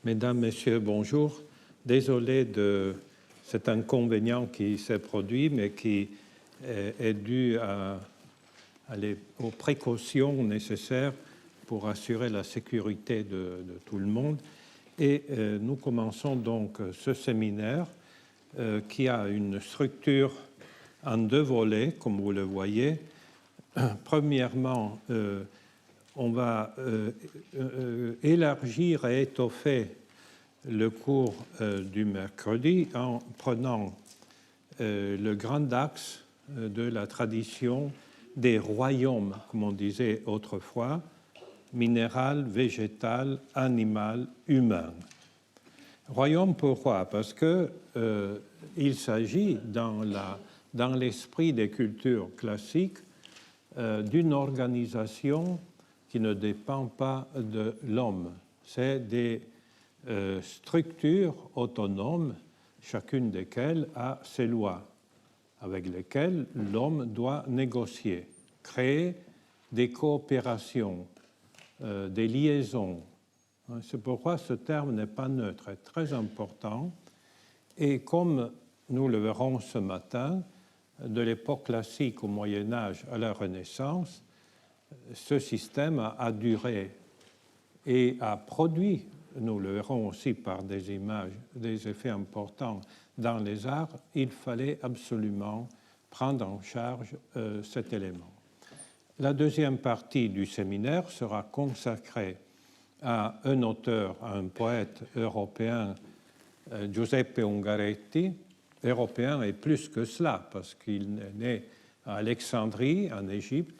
Mesdames, Messieurs, bonjour. Désolé de cet inconvénient qui s'est produit, mais qui est dû aux précautions nécessaires pour assurer la sécurité de tout le monde. Et nous commençons donc ce séminaire qui a une structure en deux volets, comme vous le voyez. Premièrement, on va élargir et étoffer le cours du mercredi en prenant le grand axe de la tradition des royaumes, comme on disait autrefois, minéral, végétal, animal, humain. Royaume, pourquoi? Parce que il s'agit, dans l'esprit des cultures classiques, d'une organisation qui ne dépend pas de l'homme. C'est des structures autonomes, chacune desquelles a ses lois, avec lesquelles l'homme doit négocier, créer des coopérations, des liaisons. C'est pourquoi ce terme n'est pas neutre, est très important. Et comme nous le verrons ce matin, de l'époque classique au Moyen-Âge à la Renaissance, ce système a duré et a produit, nous le verrons aussi par des images, des effets importants dans les arts. Il fallait absolument prendre en charge cet élément. La deuxième partie du séminaire sera consacrée à un auteur, à un poète européen, Giuseppe Ungaretti, européen et plus que cela, parce qu'il est né à Alexandrie, en Égypte.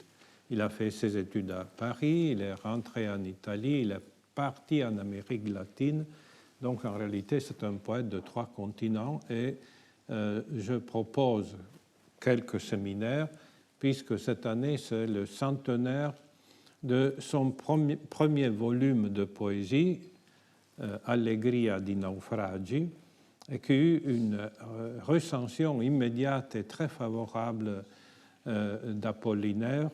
Il a fait ses études à Paris, il est rentré en Italie, il est parti en Amérique latine. Donc, en réalité, c'est un poète de 3 continents et je propose quelques séminaires, puisque cette année, c'est le centenaire de son premier volume de poésie, Allegria di naufragi, et qui a eu une recension immédiate et très favorable d'Apollinaire,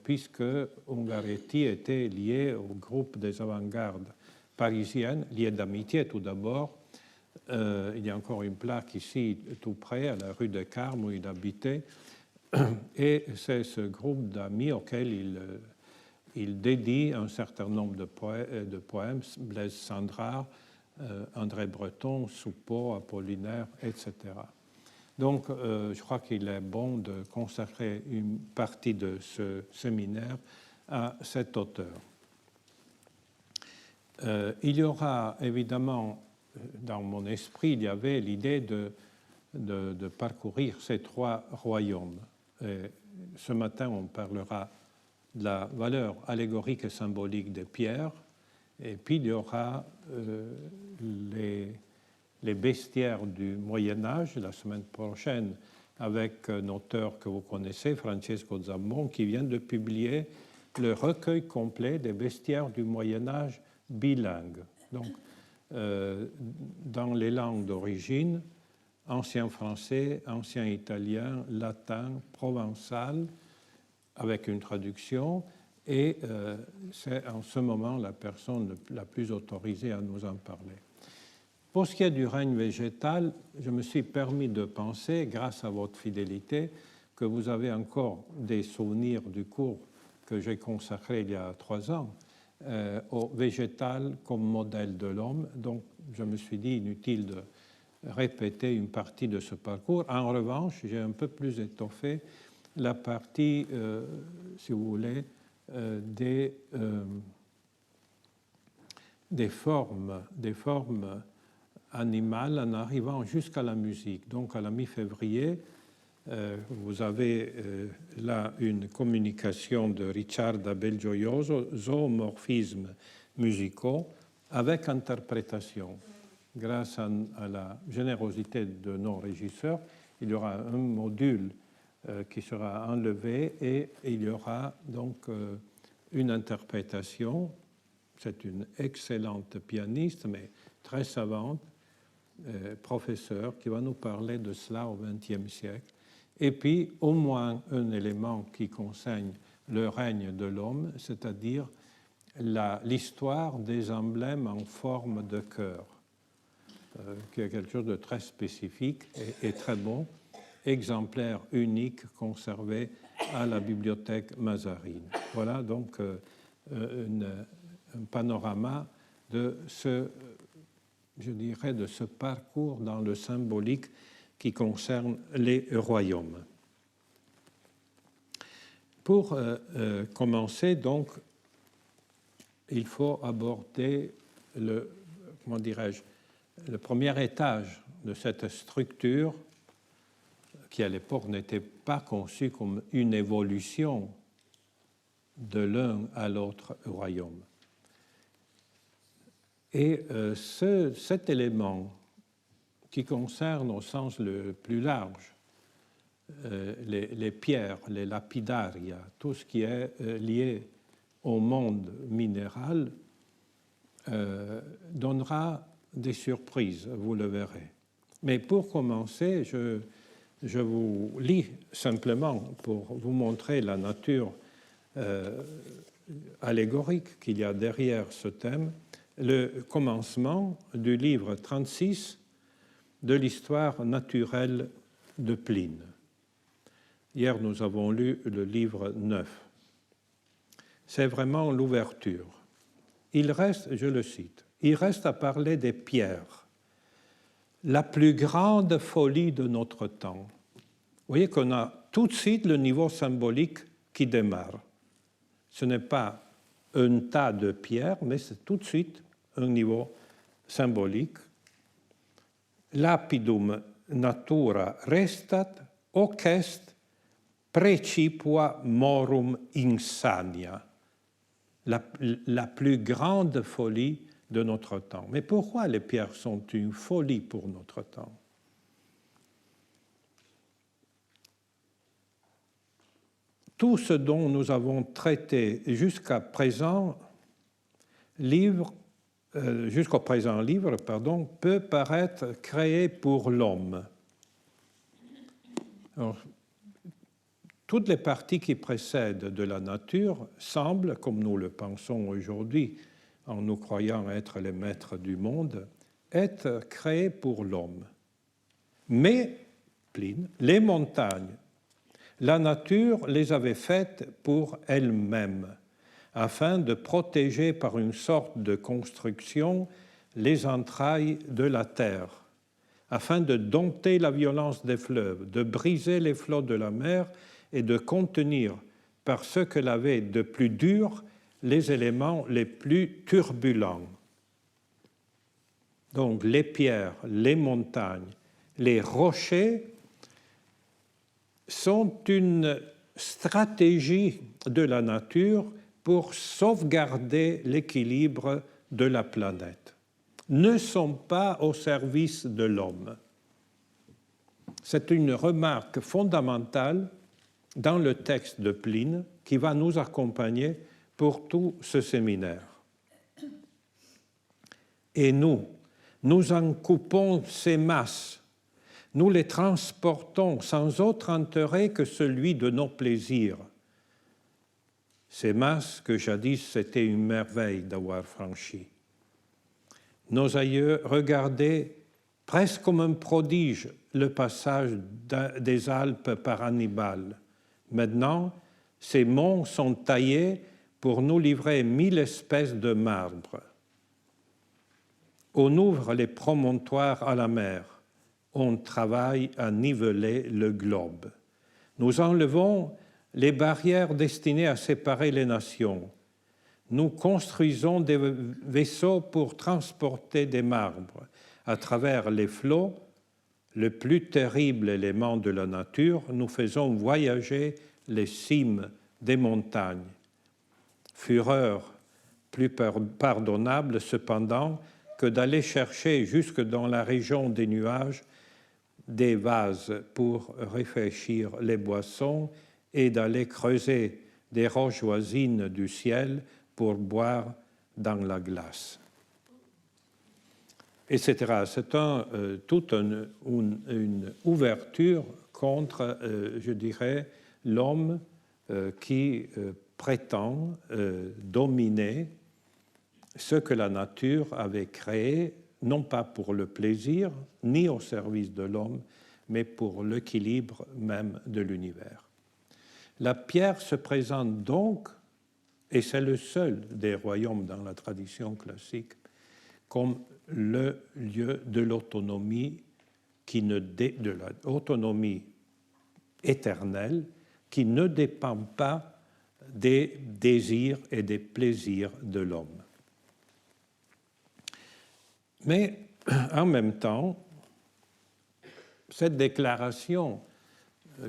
puisque Ungaretti était lié au groupe des avant-gardes parisiennes, lié d'amitié tout d'abord. Il y a encore une plaque ici, tout près, à la rue de Carme, où il habitait. Et c'est ce groupe d'amis auquel il dédie un certain nombre de poèmes, Blaise Cendrars, André Breton, Soupeau, Apollinaire, etc. Donc, je crois qu'il est bon de consacrer une partie de ce séminaire à cet auteur. Il y aura évidemment, dans mon esprit, il y avait l'idée de parcourir ces 3 royaumes. Et ce matin, on parlera de la valeur allégorique et symbolique des pierres, et puis il y aura les bestiaires du Moyen-Âge, la semaine prochaine, avec un auteur que vous connaissez, Francesco Zambon, qui vient de publier le recueil complet des bestiaires du Moyen-Âge bilingue. Donc, dans les langues d'origine, ancien français, ancien italien, latin, provençal, avec une traduction, et c'est en ce moment la personne la plus autorisée à nous en parler. Pour ce qui est du règne végétal, je me suis permis de penser, grâce à votre fidélité, que vous avez encore des souvenirs du cours que j'ai consacré il y a 3 ans au végétal comme modèle de l'homme. Donc, je me suis dit inutile de répéter une partie de ce parcours. En revanche, j'ai un peu plus étoffé la partie, si vous voulez, des formes animales en arrivant jusqu'à la musique. Donc, à la mi-février, vous avez là une communication de Ricciarda Belgioioso, Zoomorphismes musicaux, avec interprétation. Grâce à la générosité de nos régisseurs, il y aura un module qui sera enlevé et il y aura donc une interprétation. C'est une excellente pianiste, mais très savante, professeure, qui va nous parler de cela au XXe siècle. Et puis, au moins un élément qui concerne le règne de l'homme, c'est-à-dire l'histoire des emblèmes en forme de cœur, qui est quelque chose de très spécifique et très bon, exemplaire unique conservé à la bibliothèque Mazarine. Voilà donc un panorama de ce, je dirais, de ce parcours dans le symbolique qui concerne les royaumes. Pour commencer, donc, il faut aborder le premier étage de cette structure qui, à l'époque, n'était pas conçue comme une évolution de l'un à l'autre royaume. Et cet élément qui concerne au sens le plus large les pierres, les lapidaria, tout ce qui est lié au monde minéral, donnera des surprises, vous le verrez. Mais pour commencer, je vous lis simplement pour vous montrer la nature allégorique qu'il y a derrière ce thème, le commencement du livre 36 de l'histoire naturelle de Pline. Hier, nous avons lu le livre 9. C'est vraiment l'ouverture. Il reste, je le cite, il reste à parler des pierres, la plus grande folie de notre temps. Vous voyez qu'on a tout de suite le niveau symbolique qui démarre. Ce n'est pas un tas de pierres, mais c'est tout de suite un niveau symbolique. Lapidum natura restat, hoc est precipua morum insania, la plus grande folie de notre temps. Mais pourquoi les pierres sont une folie pour notre temps? Tout ce dont nous avons traité jusqu'à présent, jusqu'au présent livre, peut paraître créé pour l'homme. Toutes les parties qui précèdent de la nature semblent, comme nous le pensons aujourd'hui, en nous croyant être les maîtres du monde, être créées pour l'homme. Mais, Pline, les montagnes, la nature les avait faites pour elle-même, afin de protéger par une sorte de construction les entrailles de la terre, afin de dompter la violence des fleuves, de briser les flots de la mer et de contenir par ce qu'elle avait de plus dur les éléments les plus turbulents. Donc les pierres, les montagnes, les rochers sont une stratégie de la nature pour sauvegarder l'équilibre de la planète, ne sont pas au service de l'homme. C'est une remarque fondamentale dans le texte de Pline qui va nous accompagner pour tout ce séminaire. Et nous en coupons ces masses, nous les transportons sans autre intérêt que celui de nos plaisirs. Ces masses que jadis c'était une merveille d'avoir franchies. Nos aïeux regardaient presque comme un prodige le passage des Alpes par Hannibal. Maintenant, ces monts sont taillés pour nous livrer 1000 espèces de marbre. On ouvre les promontoires à la mer. On travaille à niveler le globe. Nous enlevons les barrières destinées à séparer les nations. Nous construisons des vaisseaux pour transporter des marbres à travers les flots, le plus terrible élément de la nature. Nous faisons voyager les cimes des montagnes. Fureur plus pardonnable cependant que d'aller chercher jusque dans la région des nuages des vases pour réfléchir les boissons et d'aller creuser des roches voisines du ciel pour boire dans la glace, etc. C'est toute une ouverture contre, je dirais, l'homme qui prétend dominer ce que la nature avait créé, non pas pour le plaisir, ni au service de l'homme, mais pour l'équilibre même de l'univers. La pierre se présente donc, et c'est le seul des royaumes dans la tradition classique, comme le lieu de l'autonomie de l'autonomie éternelle qui ne dépend pas des désirs et des plaisirs de l'homme. Mais en même temps, cette déclaration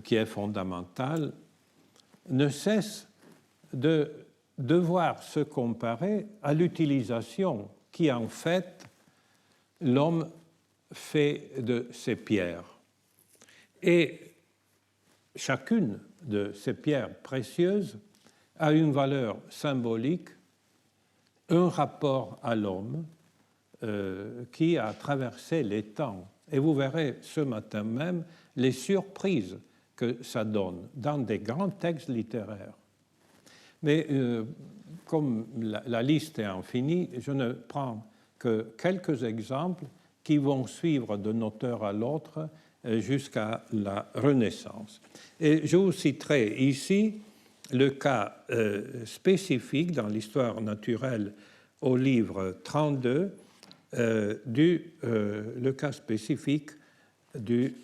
qui est fondamentale ne cesse de devoir se comparer à l'utilisation qui en fait l'homme fait de ces pierres. Et chacune de ces pierres précieuses a une valeur symbolique, un rapport à l'homme qui a traversé les temps. Et vous verrez ce matin même les surprises que ça donne dans des grands textes littéraires. Mais comme la liste est infinie, je ne prends que quelques exemples qui vont suivre d'un auteur à l'autre jusqu'à la Renaissance. Et je vous citerai ici le cas spécifique dans l'histoire naturelle au livre 32, le cas spécifique du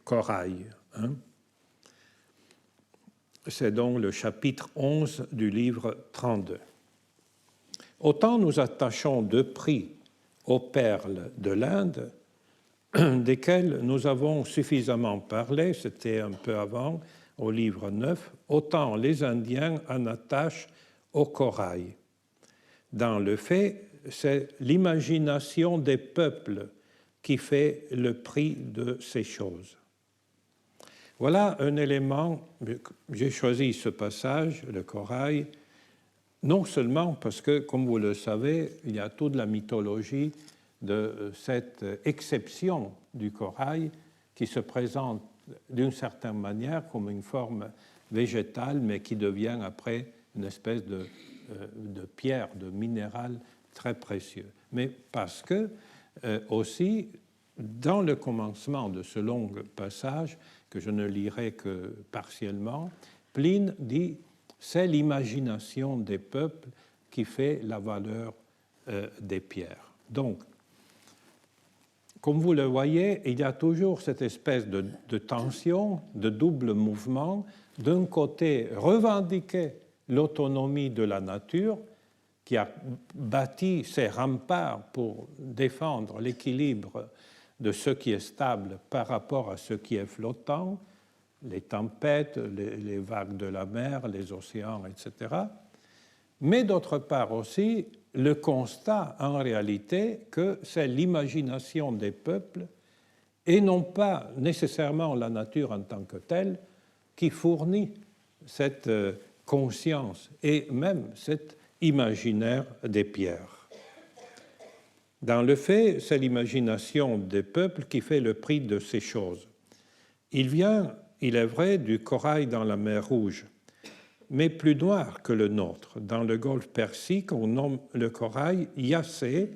corail. C'est donc le chapitre 11 du livre 32. Autant nous attachons de prix aux perles de l'Inde, desquelles nous avons suffisamment parlé, c'était un peu avant, au livre 9, autant les Indiens en attachent au corail. Dans le fait, c'est l'imagination des peuples qui fait le prix de ces choses. Voilà un élément, j'ai choisi ce passage, le corail, non seulement parce que, comme vous le savez, il y a toute la mythologie de cette exception du corail qui se présente d'une certaine manière comme une forme végétale, mais qui devient après une espèce de pierre, de minéral très précieux. Mais parce que aussi, dans le commencement de ce long passage, que je ne lirai que partiellement, Pline dit « c'est l'imagination des peuples qui fait la valeur des pierres ». Donc, comme vous le voyez, il y a toujours cette espèce de tension, de double mouvement. D'un côté, revendiquer l'autonomie de la nature, qui a bâti ses remparts pour défendre l'équilibre de ce qui est stable par rapport à ce qui est flottant, les tempêtes, les vagues de la mer, les océans, etc. Mais d'autre part aussi, le constat en réalité que c'est l'imagination des peuples et non pas nécessairement la nature en tant que telle qui fournit cette conscience et même cet imaginaire des pierres. Dans le fait, c'est l'imagination des peuples qui fait le prix de ces choses. Il vient, il est vrai, du corail dans la mer Rouge, mais plus noir que le nôtre. Dans le golfe Persique, on nomme le corail Yassé.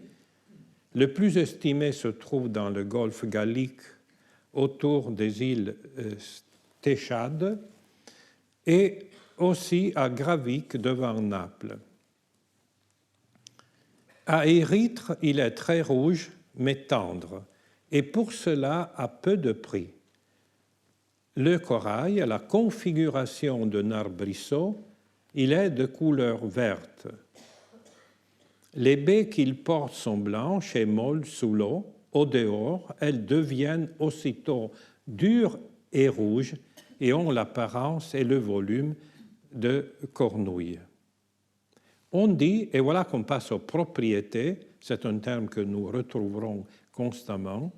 Le plus estimé se trouve dans le golfe Gallique, autour des îles Stéchades, et aussi à Gravic, devant Naples. À Érythre, il est très rouge, mais tendre, et pour cela à peu de prix. Le corail, à la configuration d'un arbrisseau, il est de couleur verte. Les baies qu'il porte sont blanches et molles sous l'eau. Au dehors, elles deviennent aussitôt dures et rouges et ont l'apparence et le volume de cornouilles. On dit, et voilà qu'on passe aux propriétés, c'est un terme que nous retrouverons constamment,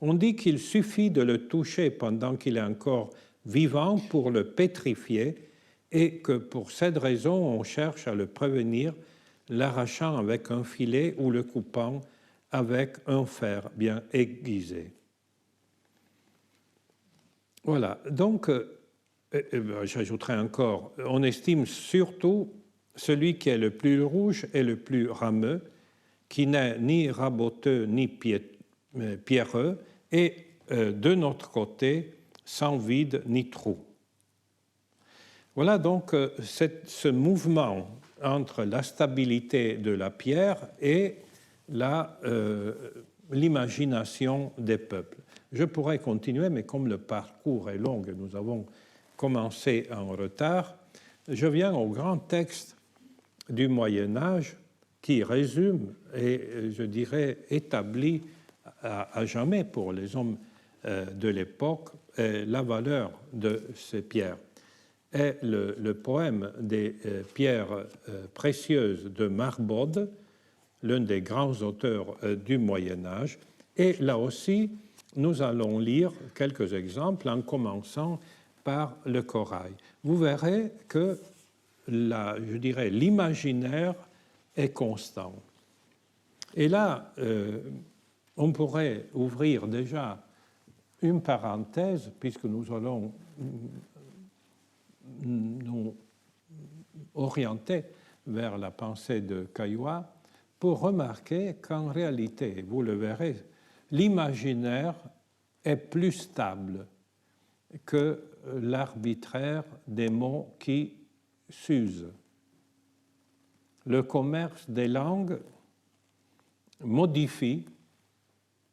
on dit qu'il suffit de le toucher pendant qu'il est encore vivant pour le pétrifier et que pour cette raison, on cherche à le prévenir, l'arrachant avec un filet ou le coupant avec un fer bien aiguisé. Voilà, donc J'ajouterai encore, on estime surtout celui qui est le plus rouge et le plus rameux, qui n'est ni raboteux ni pierreux, et de notre côté, sans vide ni trou. Voilà donc ce mouvement entre la stabilité de la pierre et l'imagination des peuples. Je pourrais continuer, mais comme le parcours est long et nous avons commencé en retard, je viens au grand texte du Moyen Âge qui résume et, je dirais, établit à jamais pour les hommes de l'époque la valeur de ces pierres. Est le poème des pierres précieuses de Marbode, l'un des grands auteurs du Moyen Âge. Et là aussi, nous allons lire quelques exemples en commençant par le corail. Vous verrez que je dirais, l'imaginaire est constant. Et là, on pourrait ouvrir déjà une parenthèse, puisque nous allons nous orienter vers la pensée de Caillois, pour remarquer qu'en réalité, vous le verrez, l'imaginaire est plus stable que l'arbitraire des mots qui s'usent. Le commerce des langues modifie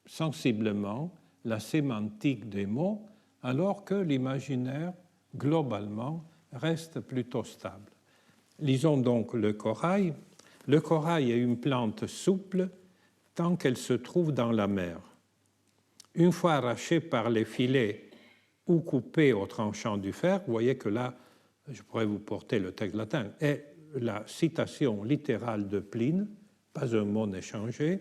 sensiblement la sémantique des mots, alors que l'imaginaire, globalement, reste plutôt stable. Lisons donc le corail. Le corail est une plante souple tant qu'elle se trouve dans la mer. Une fois arrachée par les filets ou coupée au tranchant du fer, vous voyez que là, je pourrais vous porter le texte latin, est la citation littérale de Pline, pas un mot n'est changé.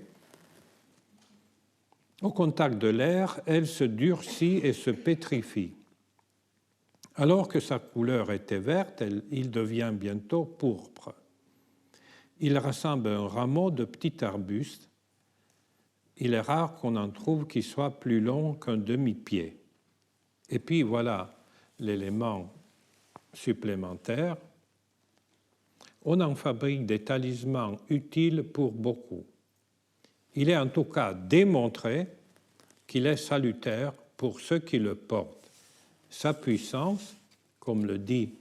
Au contact de l'air, elle se durcit et se pétrifie. Alors que sa couleur était verte, il devient bientôt pourpre. Il ressemble à un rameau de petit arbuste. Il est rare qu'on en trouve qui soit plus long qu'un demi-pied. Et puis voilà l'élément supplémentaire. On en fabrique des talismans utiles pour beaucoup. Il est en tout cas démontré qu'il est salutaire pour ceux qui le portent. Sa puissance, comme le dit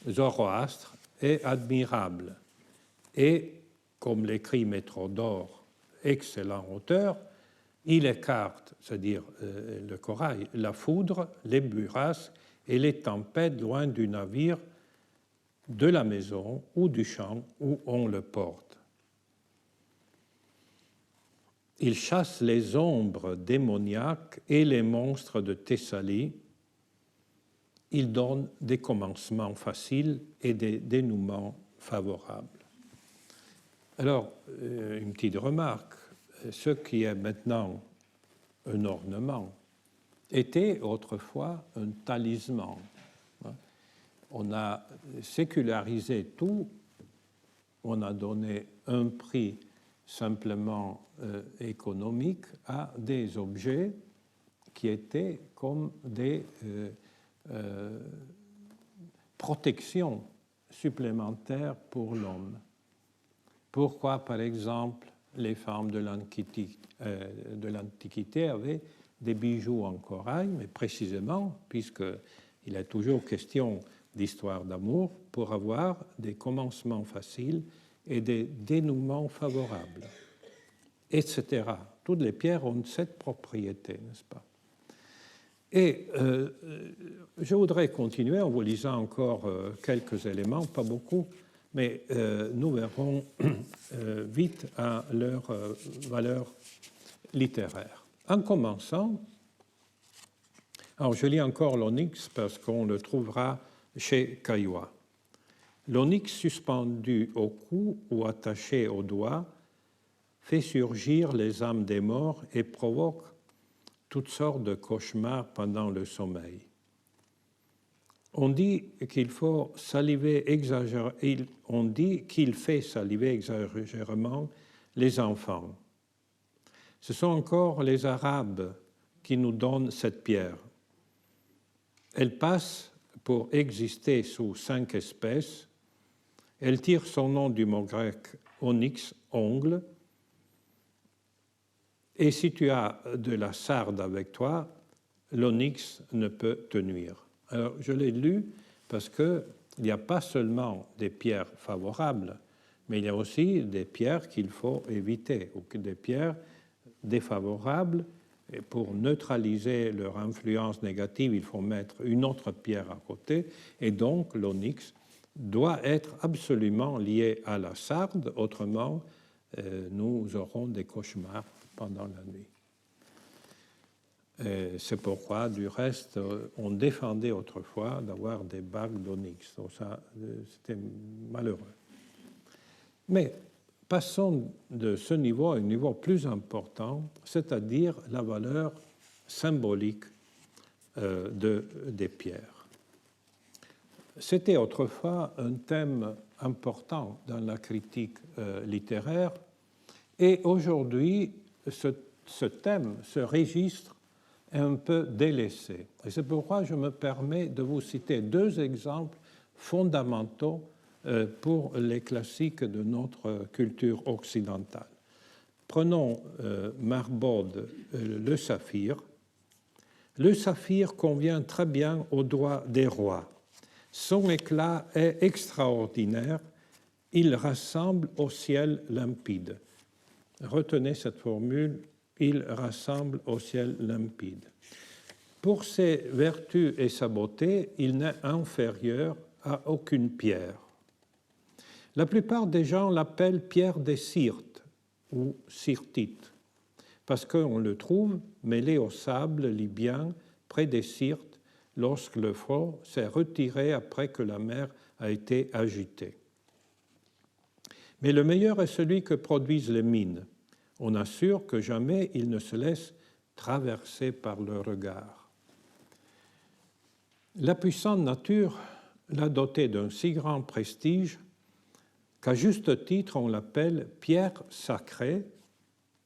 Zoroastre, est admirable. Et, comme l'écrit Métrodore, excellent auteur, il écarte, c'est-à-dire le corail, la foudre, les burrasques et les tempêtes loin du navire, de la maison ou du champ où on le porte. Il chasse les ombres démoniaques et les monstres de Thessalie. Il donne des commencements faciles et des dénouements favorables. Alors, une petite remarque, ce qui est maintenant un ornement était autrefois un talisman. On a sécularisé tout, on a donné un prix simplement économique à des objets qui étaient comme des protections supplémentaires pour l'homme. Pourquoi, par exemple, les femmes de l'Antiquité avaient des bijoux en corail, mais précisément, puisqu'il est toujours question d'histoire d'amour, pour avoir des commencements faciles et des dénouements favorables, etc. Toutes les pierres ont cette propriété, n'est-ce pas? Et je voudrais continuer en vous lisant encore quelques éléments, pas beaucoup, mais nous verrons vite à leur valeur littéraire. En commençant, alors je lis encore l'onyx parce qu'on le trouvera chez Caillois. L'onyx suspendu au cou ou attaché au doigt fait surgir les âmes des morts et provoque toutes sortes de cauchemars pendant le sommeil. On dit qu'il faut saliver on dit qu'il fait saliver exagérément les enfants. Ce sont encore les Arabes qui nous donnent cette pierre. Elle passe pour exister sous 5 espèces. Elle tire son nom du mot grec onyx, ongle. Et si tu as de la sarde avec toi, l'onyx ne peut te nuire. Alors, je l'ai lu parce qu'il n'y a pas seulement des pierres favorables, mais il y a aussi des pierres qu'il faut éviter, ou des pierres défavorables. Et pour neutraliser leur influence négative, il faut mettre une autre pierre à côté. Et donc, l'onyx doit être absolument lié à la sarde, autrement, nous aurons des cauchemars pendant la nuit. C'est pourquoi, du reste, on défendait autrefois d'avoir des bagues d'onyx. Donc ça, c'était malheureux. Mais passons de ce niveau à un niveau plus important, c'est-à-dire la valeur symbolique des pierres. C'était autrefois un thème important dans la critique littéraire, et aujourd'hui, ce thème, ce registre, est un peu délaissé. Et c'est pourquoi je me permets de vous citer 2 exemples fondamentaux pour les classiques de notre culture occidentale. Prenons Marbode, le saphir. Le saphir convient très bien au doigt des rois. Son éclat est extraordinaire. Il rassemble au ciel limpide. Retenez cette formule, il rassemble au ciel limpide. Pour ses vertus et sa beauté, il n'est inférieur à aucune pierre. La plupart des gens l'appellent pierre des Syrtes ou syrtite, parce qu'on le trouve mêlé au sable libyen près des Syrtes lorsque le flot s'est retiré après que la mer a été agitée. Mais le meilleur est celui que produisent les mines. On assure que jamais ils ne se laissent traverser par le regard. La puissante nature l'a doté d'un si grand prestige qu'à juste titre on l'appelle pierre sacrée,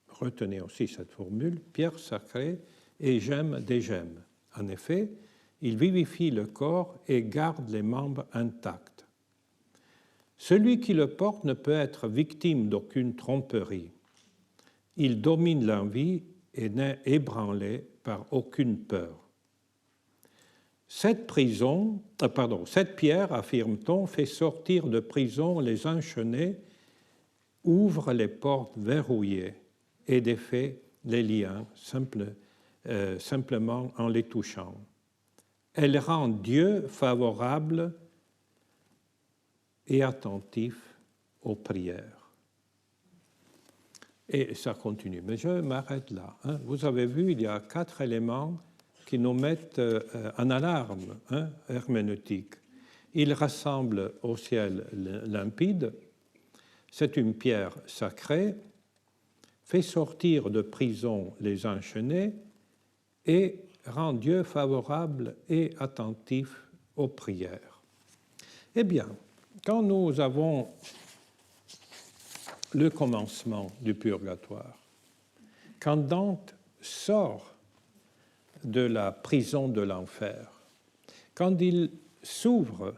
retenez aussi cette formule, pierre sacrée et gemme des gemmes. En effet, il vivifie le corps et garde les membres intacts. Celui qui le porte ne peut être victime d'aucune tromperie. Il domine l'envie et n'est ébranlé par aucune peur. Cette pierre, affirme-t-on, fait sortir de prison les enchaînés, ouvre les portes verrouillées et défait les liens simplement en les touchant. Elle rend Dieu favorable et attentif aux prières. Et ça continue, mais je m'arrête là. Vous avez vu, il y a 4 éléments qui nous mettent en alarme herméneutique. Il rassemble au ciel limpide, c'est une pierre sacrée, fait sortir de prison les enchaînés et rend Dieu favorable et attentif aux prières. Eh bien, quand nous avons le commencement du purgatoire, quand Dante sort de la prison de l'enfer, quand il s'ouvre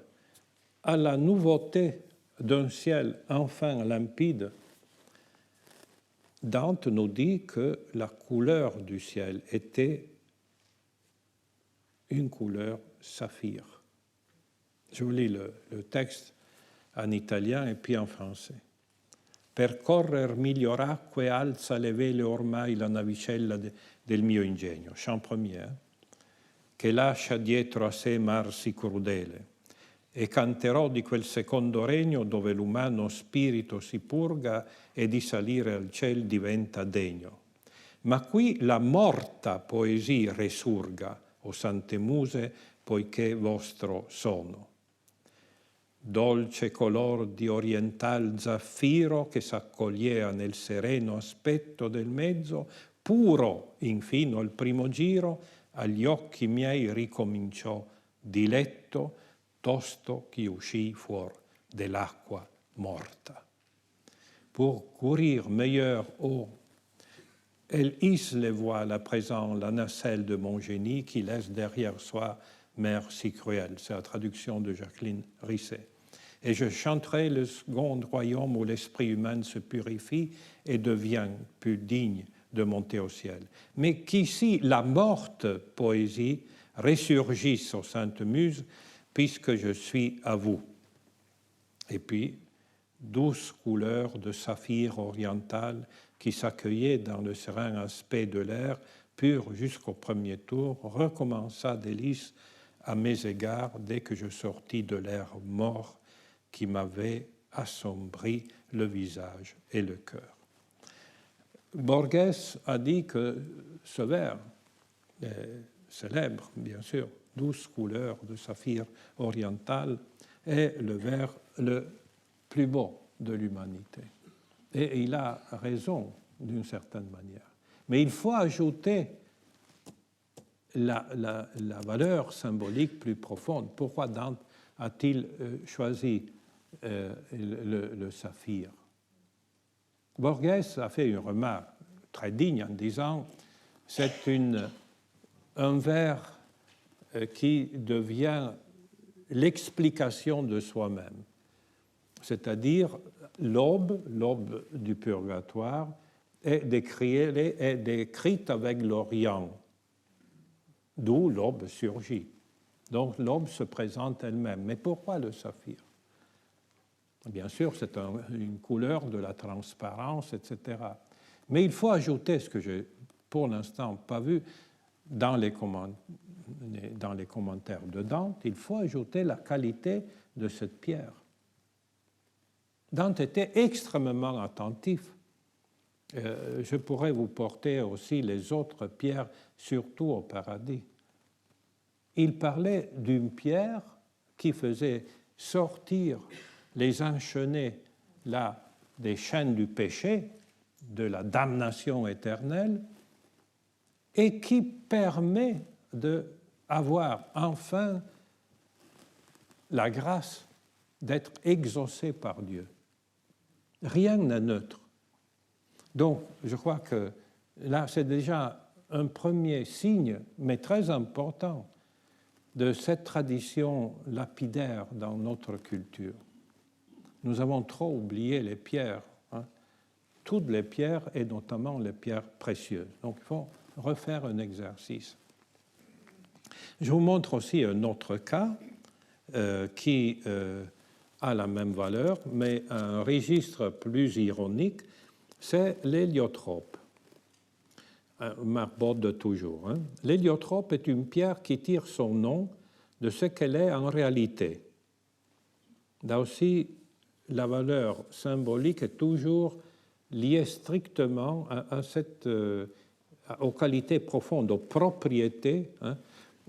à la nouveauté d'un ciel enfin limpide, Dante nous dit que la couleur du ciel était une couleur saphir. Je vous lis le texte en italien et puis en français. Percorrer miglior acque alza le vele ormai la navicella del mio ingegno, chant premier, che lascia dietro a sé marsi crudele, e canterò di quel secondo regno dove l'umano spirito si purga e di salire al ciel diventa degno. Ma qui la morta poesia resurga, o sante muse, poiché vostro sono. Dolce color di oriental zaffiro che s'accogliea nel sereno aspetto del mezzo, puro infino al primo giro, agli occhi miei ricominciò diletto, tosto qui uscì fuor dell'acqua morta. Pour courir meilleur haut, elle hisse les voiles à présent la nacelle de mon génie qui laisse derrière soi mer si cruelle. C'est la traduction de Jacqueline Risset. Et je chanterai le second royaume où l'esprit humain se purifie et devient plus digne de monter au ciel. Mais qu'ici, la morte poésie ressurgisse aux saintes muses, puisque je suis à vous. Et puis, douce couleur de saphir oriental qui s'accueillait dans le serein aspect de l'air, pur jusqu'au premier tour, recommença délice à mes égards dès que je sortis de l'air mort qui m'avait assombri le visage et le cœur. Borges a dit que ce vers, célèbre bien sûr, douce couleur de saphir oriental, est le vers le plus beau de l'humanité. Et il a raison d'une certaine manière. Mais il faut ajouter la valeur symbolique plus profonde. Pourquoi Dante a-t-il choisi le saphir? Borges a fait une remarque très digne en disant « c'est un vers qui devient l'explication de soi-même ». C'est-à-dire l'aube du purgatoire est décrite avec l'Orient, d'où l'aube surgit. Donc l'aube se présente elle-même. Mais pourquoi le saphir? Bien sûr, c'est une couleur de la transparence, etc. Mais il faut ajouter ce que je n'ai pour l'instant pas vu dans les commentaires de Dante, il faut ajouter la qualité de cette pierre. Dante était extrêmement attentif. Je pourrais vous porter aussi les autres pierres, surtout au paradis. Il parlait d'une pierre qui faisait sortir les enchaînés là, des chaînes du péché, de la damnation éternelle, et qui permet d'avoir enfin la grâce d'être exaucé par Dieu. Rien n'est neutre. Donc, je crois que là, c'est déjà un premier signe, mais très important, de cette tradition lapidaire dans notre culture. Nous avons trop oublié les pierres, toutes les pierres et notamment les pierres précieuses. Donc, il faut refaire un exercice. Je vous montre aussi un autre cas qui a la même valeur, mais un registre plus ironique, c'est l'héliotrope. Marbode toujours. L'héliotrope est une pierre qui tire son nom de ce qu'elle est en réalité. Là aussi, la valeur symbolique est toujours liée strictement aux qualités profondes, aux propriétés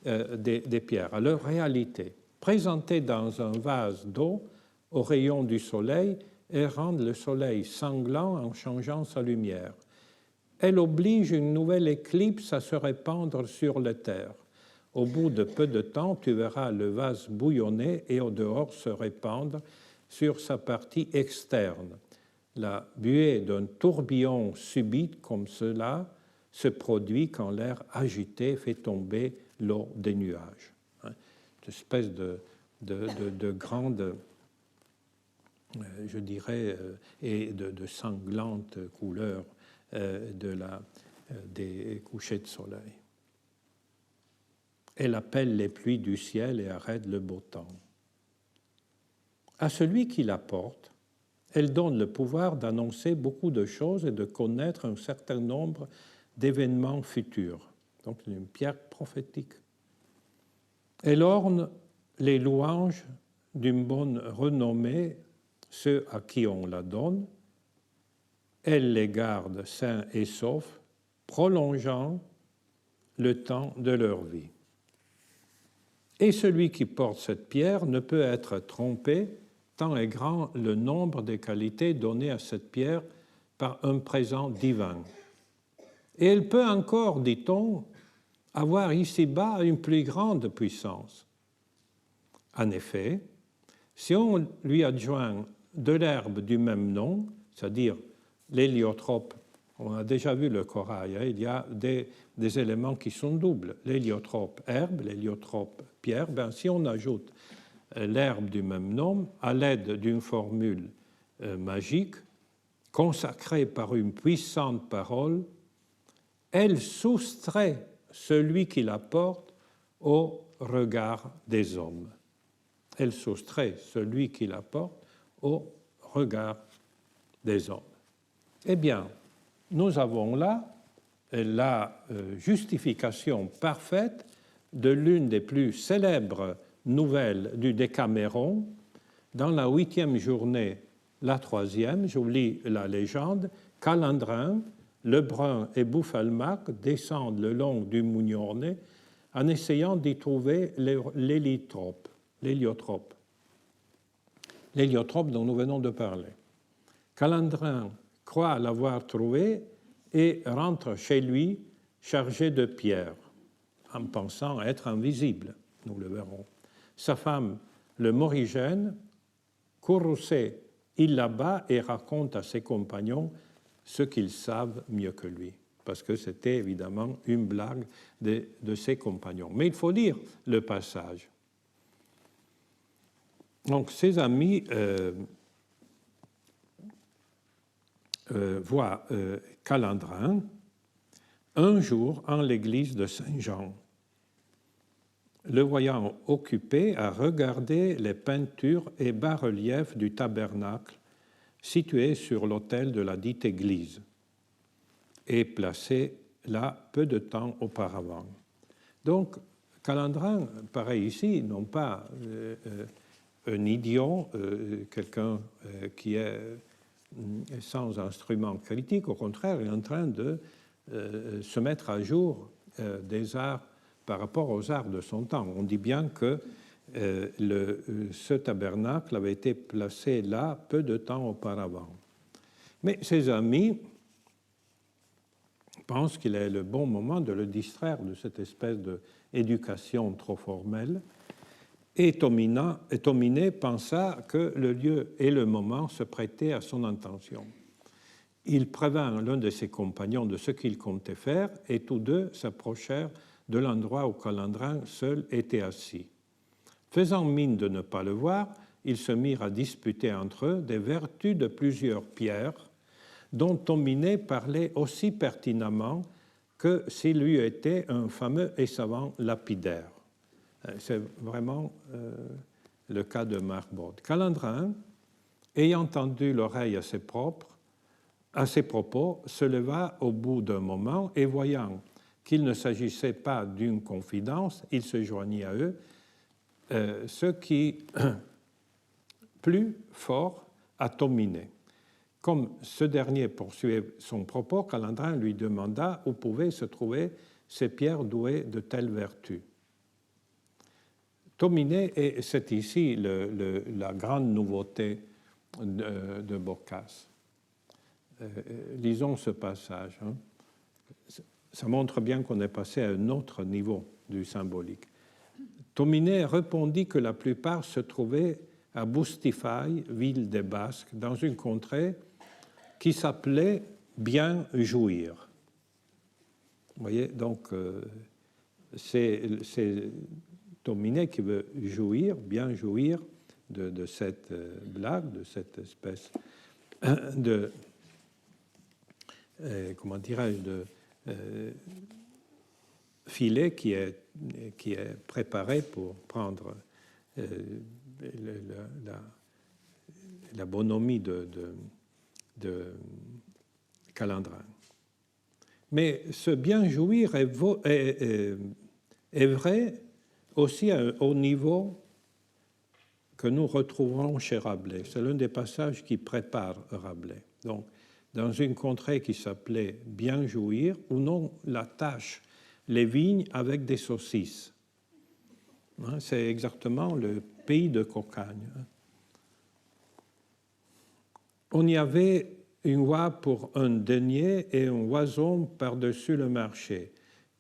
des pierres, à leur réalité. Présentée dans un vase d'eau, aux rayons du soleil, et rendre le soleil sanglant en changeant sa lumière. Elle oblige une nouvelle éclipse à se répandre sur la terre. Au bout de peu de temps, tu verras le vase bouillonner et au dehors se répandre sur sa partie externe. La buée d'un tourbillon subit comme cela se produit quand l'air agité fait tomber l'eau des nuages. Une espèce de grande, je dirais, et de sanglante couleur des couchers de soleil. Elle appelle les pluies du ciel et arrête le beau temps. À celui qui la porte, elle donne le pouvoir d'annoncer beaucoup de choses et de connaître un certain nombre d'événements futurs. Donc, c'est une pierre prophétique. Elle orne les louanges d'une bonne renommée, ceux à qui on la donne. Elle les garde sains et saufs, prolongeant le temps de leur vie. Et celui qui porte cette pierre ne peut être trompé, tant est grand le nombre des qualités données à cette pierre par un présent divin. Et elle peut encore, dit-on, avoir ici-bas une plus grande puissance. En effet, si on lui adjoint de l'herbe du même nom, c'est-à-dire l'héliotrope, on a déjà vu le corail, hein, il y a des éléments qui sont doubles. L'héliotrope herbe, l'héliotrope pierre. Ben, si on ajoute l'herbe du même nom à l'aide d'une formule magique, consacrée par une puissante parole, elle soustrait celui qui la porte au regard des hommes. Elle soustrait celui qui la porte au regard des hommes. Eh bien, nous avons là la justification parfaite de l'une des plus célèbres nouvelles du Décaméron. Dans la 8e journée, la 3e, je vous lis la légende, Calandrin, Lebrun et Bouffalmac descendent le long du Mougnornet en essayant d'y trouver l'héliotrope dont nous venons de parler. Calandrin croit l'avoir trouvé et rentre chez lui chargé de pierres, en pensant être invisible, nous le verrons. Sa femme, le Morigène, Courroucé, il l'abat et raconte à ses compagnons ce qu'ils savent mieux que lui, parce que c'était évidemment une blague de ses compagnons. Mais il faut lire le passage. Donc ses amis voient Calandrin un jour en l'église de Saint-Jean, le voyant occupé à regarder les peintures et bas-reliefs du tabernacle situé sur l'autel de la dite église et placé là peu de temps auparavant. Donc, Calandrin paraît ici non pas un idiot, quelqu'un qui est sans instrument critique, au contraire, il est en train de se mettre à jour des arts par rapport aux arts de son temps. On dit bien que ce tabernacle avait été placé là peu de temps auparavant. Mais ses amis pensent qu'il est le bon moment de le distraire de cette espèce d'éducation trop formelle. Et Tominé pensa que le lieu et le moment se prêtaient à son intention. Il prévint l'un de ses compagnons de ce qu'il comptait faire et tous deux s'approchèrent de l'endroit où Calandrin seul était assis. Faisant mine de ne pas le voir, ils se mirent à disputer entre eux des vertus de plusieurs pierres dont Tominé parlait aussi pertinemment que s'il eût été un fameux et savant lapidaire. C'est vraiment le cas de Marbode. Calandrin, ayant tendu l'oreille à ses propos, se leva au bout d'un moment et voyant qu'il ne s'agissait pas d'une confidence, il se joignit à eux, ce qui plut fort à Tominé. Comme ce dernier poursuivait son propos, Calandrin lui demanda où pouvaient se trouver ces pierres douées de telles vertus. Tominé, et c'est ici la grande nouveauté de Boccace. Lisons ce passage. Hein. Ça montre bien qu'on est passé à un autre niveau du symbolique. Tominé répondit que la plupart se trouvaient à Boustifay, ville des Basques, dans une contrée qui s'appelait Bien jouir. Vous voyez, donc c'est Tominé qui veut jouir, bien jouir de cette blague, de cette espèce de, comment dirais-je, de filet qui est préparé pour prendre la bonhomie de Calandrin. Mais ce bien jouir est vrai aussi au niveau que nous retrouverons chez Rabelais. C'est l'un des passages qui prépare Rabelais. Donc, dans une contrée qui s'appelait Bien jouir, où l'on l'attache les vignes avec des saucisses. C'est exactement le pays de Cocagne. On y avait une oie pour un denier et un oison par-dessus le marché.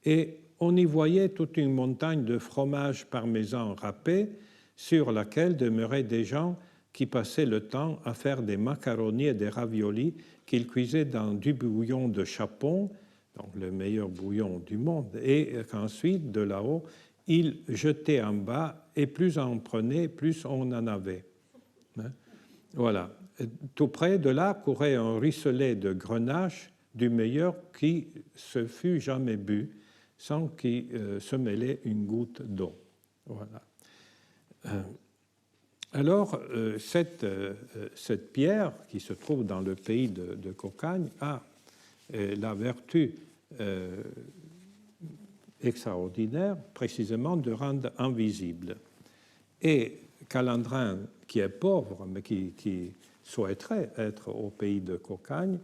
Et on y voyait toute une montagne de fromage parmesan râpé sur laquelle demeuraient des gens qui passait le temps à faire des macaronis et des raviolis qu'il cuisait dans du bouillon de chapon, donc le meilleur bouillon du monde, et qu'ensuite, de là-haut, il jetait en bas, et plus on en prenait, plus on en avait. Voilà. Tout près de là courait un ruisselet de grenache du meilleur qui se fût jamais bu, sans qu'il se mêlait une goutte d'eau. Voilà. Alors, cette pierre qui se trouve dans le pays de Cocagne a la vertu extraordinaire, précisément, de rendre invisible. Et Calandrin, qui est pauvre, mais qui souhaiterait être au pays de Cocagne,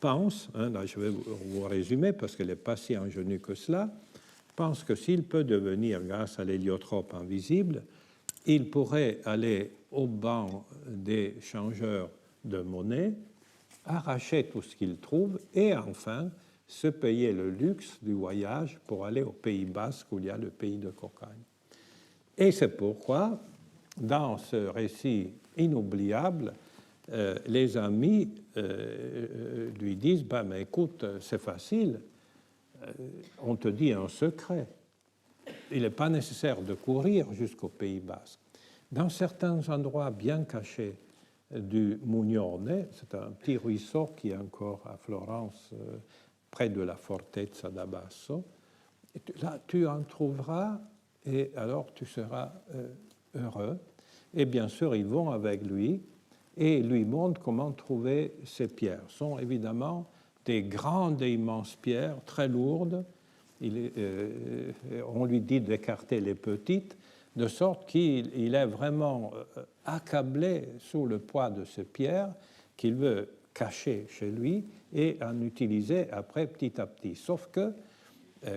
pense, là je vais vous résumer parce qu'elle n'est pas si ingénue que cela, pense que s'il peut devenir, grâce à l'héliotrope invisible, il pourrait aller au banc des changeurs de monnaie, arracher tout ce qu'il trouve et enfin se payer le luxe du voyage pour aller au Pays Basque où il y a le pays de Cocagne. Et c'est pourquoi, dans ce récit inoubliable, les amis lui disent « mais écoute, c'est facile, on te dit un secret. Il n'est pas nécessaire de courir jusqu'au Pays Basque. Dans certains endroits bien cachés du Mugnone, c'est un petit ruisseau qui est encore à Florence, près de la Fortezza d'Abasso, là tu en trouveras et alors tu seras heureux. Et bien sûr, ils vont avec lui et lui montrent comment trouver ces pierres. Ce sont évidemment des grandes et immenses pierres, très lourdes. On lui dit d'écarter les petites, de sorte qu'il est vraiment accablé sous le poids de ces pierres qu'il veut cacher chez lui et en utiliser après petit à petit. Sauf que,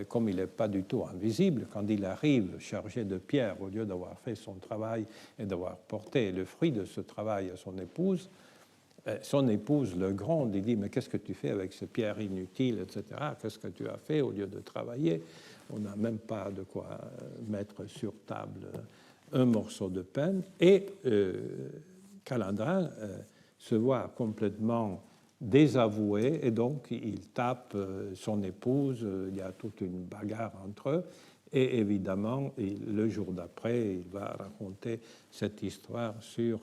comme il n'est pas du tout invisible, quand il arrive chargé de pierres, au lieu d'avoir fait son travail et d'avoir porté le fruit de ce travail à son épouse le gronde, il dit « Mais qu'est-ce que tu fais avec ces pierres inutiles, etc. Qu'est-ce que tu as fait au lieu de travailler? On n'a même pas de quoi mettre sur table un morceau de pain. » Et Calandrin se voit complètement désavoué et donc il tape son épouse, il y a toute une bagarre entre eux et évidemment le jour d'après il va raconter cette histoire sur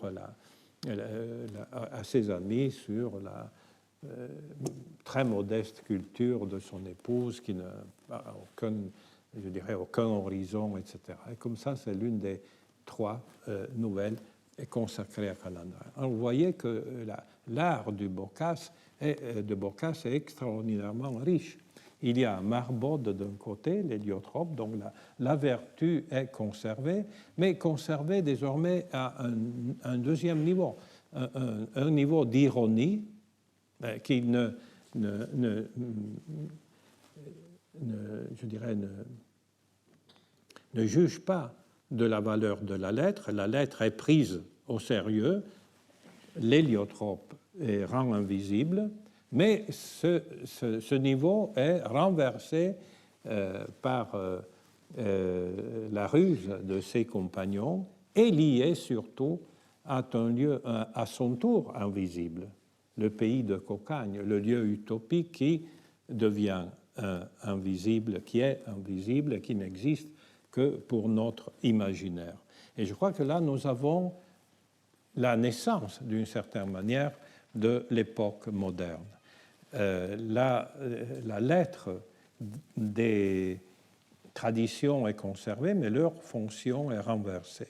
à ses amis sur la très modeste culture de son épouse qui n'a aucun horizon, etc. Et comme ça, c'est l'une des trois nouvelles consacrées à Calandrin. Alors, vous voyez que l'art de Boccace est extraordinairement riche. Il y a Marbode d'un côté, l'héliotrope, donc la vertu est conservée, mais conservée désormais à un deuxième niveau, un niveau d'ironie qui ne juge pas de la valeur de la lettre. La lettre est prise au sérieux, l'héliotrope rend invisible, mais ce niveau est renversé par la ruse de ses compagnons et lié surtout à un lieu à son tour invisible, le pays de Cocagne, le lieu utopique qui devient invisible, qui est invisible et qui n'existe que pour notre imaginaire. Et je crois que là, nous avons la naissance, d'une certaine manière, de l'époque moderne. La lettre des traditions est conservée, mais leur fonction est renversée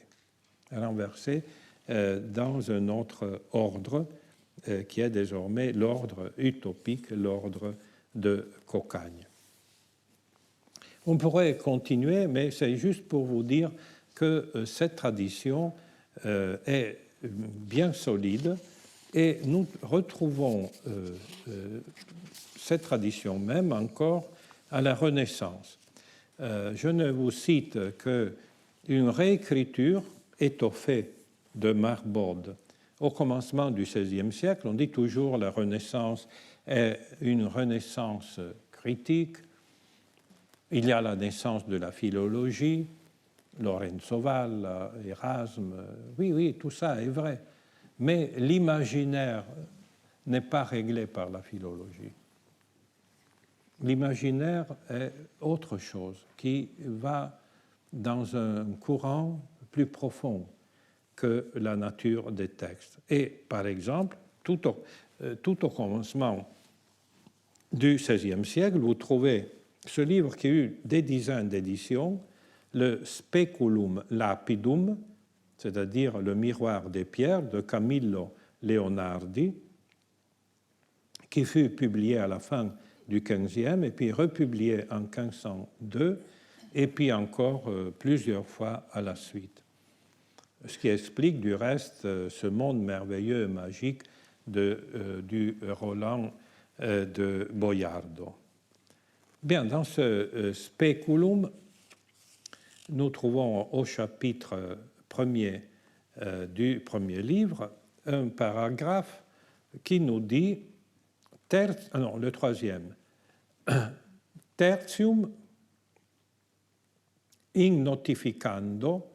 dans un autre ordre qui est désormais l'ordre utopique, l'ordre de Cocagne. On pourrait continuer, mais c'est juste pour vous dire que cette tradition est bien solide et nous retrouvons cette tradition même encore à la Renaissance. Je ne vous cite qu'une réécriture étoffée de Marbode au commencement du XVIe siècle. On dit toujours la Renaissance est une renaissance critique. Il y a la naissance de la philologie, Lorenzo Valla, Erasme, oui, tout ça est vrai. Mais l'imaginaire n'est pas réglé par la philologie. L'imaginaire est autre chose qui va dans un courant plus profond que la nature des textes. Et par exemple, tout au commencement du XVIe siècle, vous trouvez ce livre qui a eu des dizaines d'éditions, le Speculum Lapidum, c'est-à-dire le miroir des pierres de Camillo Leonardi, qui fut publié à la fin du XVe et puis republié en 1502 et puis encore plusieurs fois à la suite. Ce qui explique du reste ce monde merveilleux et magique du Roland de Boiardo. Bien, dans ce Speculum, nous trouvons au chapitre 1er du premier livre un paragraphe qui nous dit, le troisième, tertium in notificando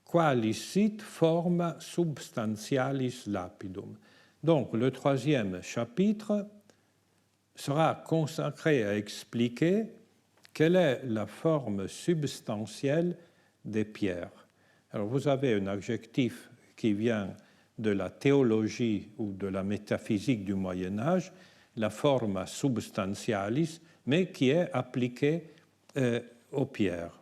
qualis sit forma substantialis lapidum. Donc, le troisième chapitre sera consacré à expliquer quelle est la forme substantielle des pierres. Alors, vous avez un adjectif qui vient de la théologie ou de la métaphysique du Moyen-Âge, la forma substantialis, mais qui est appliquée aux pierres.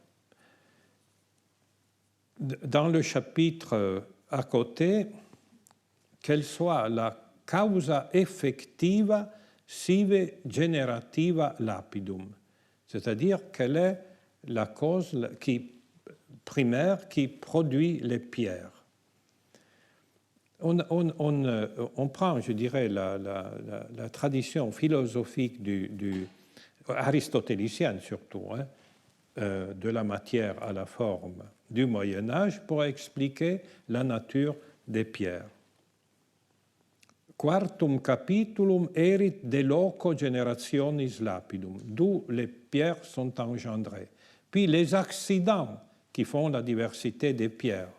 Dans le chapitre à côté, quelle soit la causa effectiva sive generativa lapidum, c'est-à-dire quelle est la cause primaire qui produit les pierres. On prend, je dirais, la tradition philosophique aristotélicienne surtout, de la matière à la forme du Moyen-Âge pour expliquer la nature des pierres. Quartum capitulum erit de loco generationis lapidum, d'où les pierres sont engendrées. Puis les accidents qui font la diversité des pierres.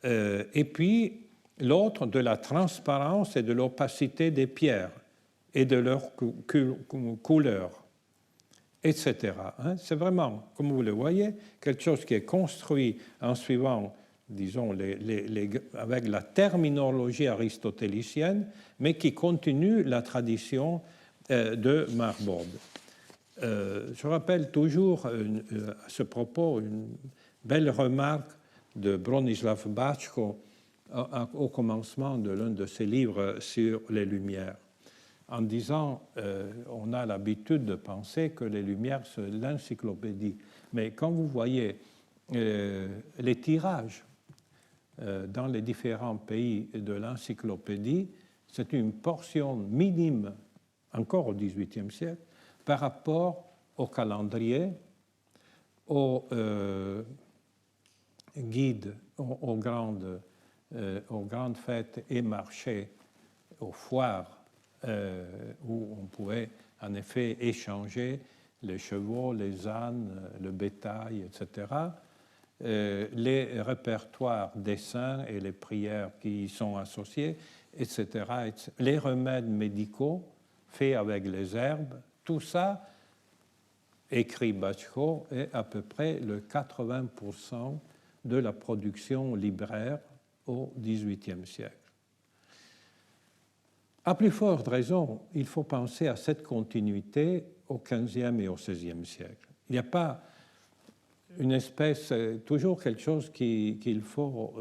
Et puis l'autre de la transparence et de l'opacité des pierres et de leur couleur, etc. C'est vraiment, comme vous le voyez, quelque chose qui est construit en suivant, disons, avec la terminologie aristotélicienne, mais qui continue la tradition de Marbode. Je rappelle toujours à ce propos une belle remarque de Bronislaw Bajko au commencement de l'un de ses livres sur les Lumières, en disant on a l'habitude de penser que les Lumières, c'est l'encyclopédie. Mais quand vous voyez les tirages dans les différents pays de l'encyclopédie, c'est une portion minime, encore au XVIIIe siècle, par rapport au calendrier, aux guides, aux grandes fêtes et marchés, aux foires, où on pouvait en effet échanger les chevaux, les ânes, le bétail, etc. Les répertoires des saints et les prières qui y sont associées, etc. Les remèdes médicaux faits avec les herbes, tout ça, écrit Bajko, est à peu près le 80% de la production libraire au XVIIIe siècle. À plus forte raison, il faut penser à cette continuité au XVe et au XVIe siècle. Il n'y a pas une espèce, toujours quelque chose qu'il faut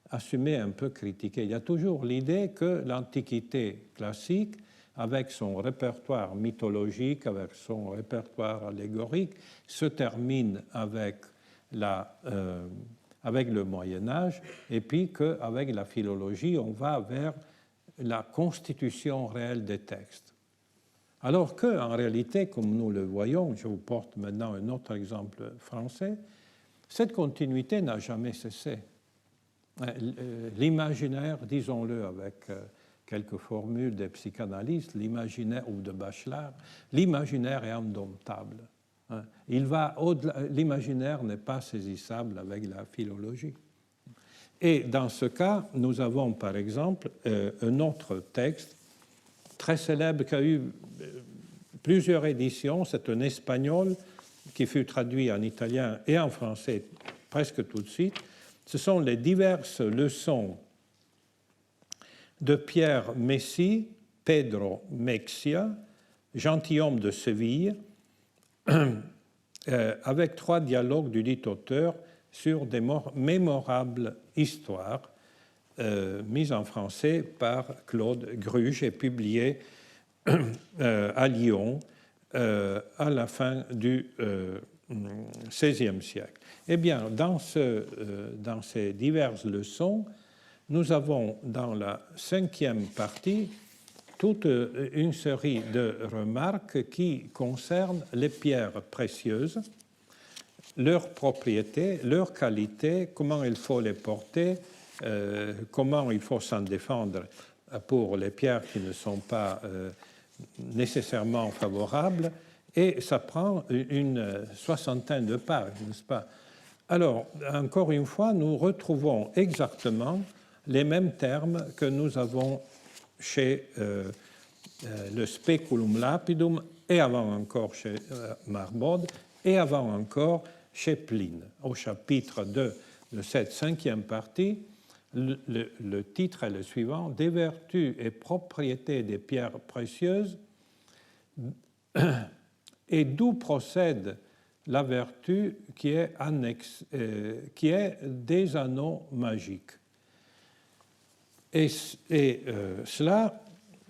assumer, un peu critiquer. Il y a toujours l'idée que l'Antiquité classique, avec son répertoire mythologique, avec son répertoire allégorique, se termine avec le Moyen-Âge, et puis qu'avec la philologie, on va vers la constitution réelle des textes. Alors qu'en réalité, comme nous le voyons, je vous porte maintenant un autre exemple français, cette continuité n'a jamais cessé. L'imaginaire, disons-le avec quelques formules des psychanalystes, l'imaginaire ou de Bachelard, l'imaginaire est indomptable. L'imaginaire n'est pas saisissable avec la philologie. Et dans ce cas, nous avons par exemple un autre texte très célèbre qui a eu plusieurs éditions. C'est un espagnol qui fut traduit en italien et en français presque tout de suite. Ce sont les diverses leçons de Pierre Messi, Pedro Mexia, gentilhomme de Séville, avec 3 dialogues du dit auteur sur des mémorables histoires mises en français par Claude Gruge et publiées à Lyon à la fin du XVIe siècle. Eh bien, dans ces diverses leçons, nous avons dans la 5e partie toute une série de remarques qui concernent les pierres précieuses, leurs propriétés, leurs qualités, comment il faut les porter, comment il faut s'en défendre pour les pierres qui ne sont pas nécessairement favorables, et ça prend une 60aine de pages, n'est-ce pas? Alors, encore une fois, nous retrouvons exactement les mêmes termes que nous avons chez le Speculum Lapidum, et avant encore chez Marbode, et avant encore chez Pline. Au chapitre 2 de cette 5e partie, le titre est le suivant: Des vertus et propriétés des pierres précieuses, et d'où procède la vertu qui est des anneaux magiques. Et cela,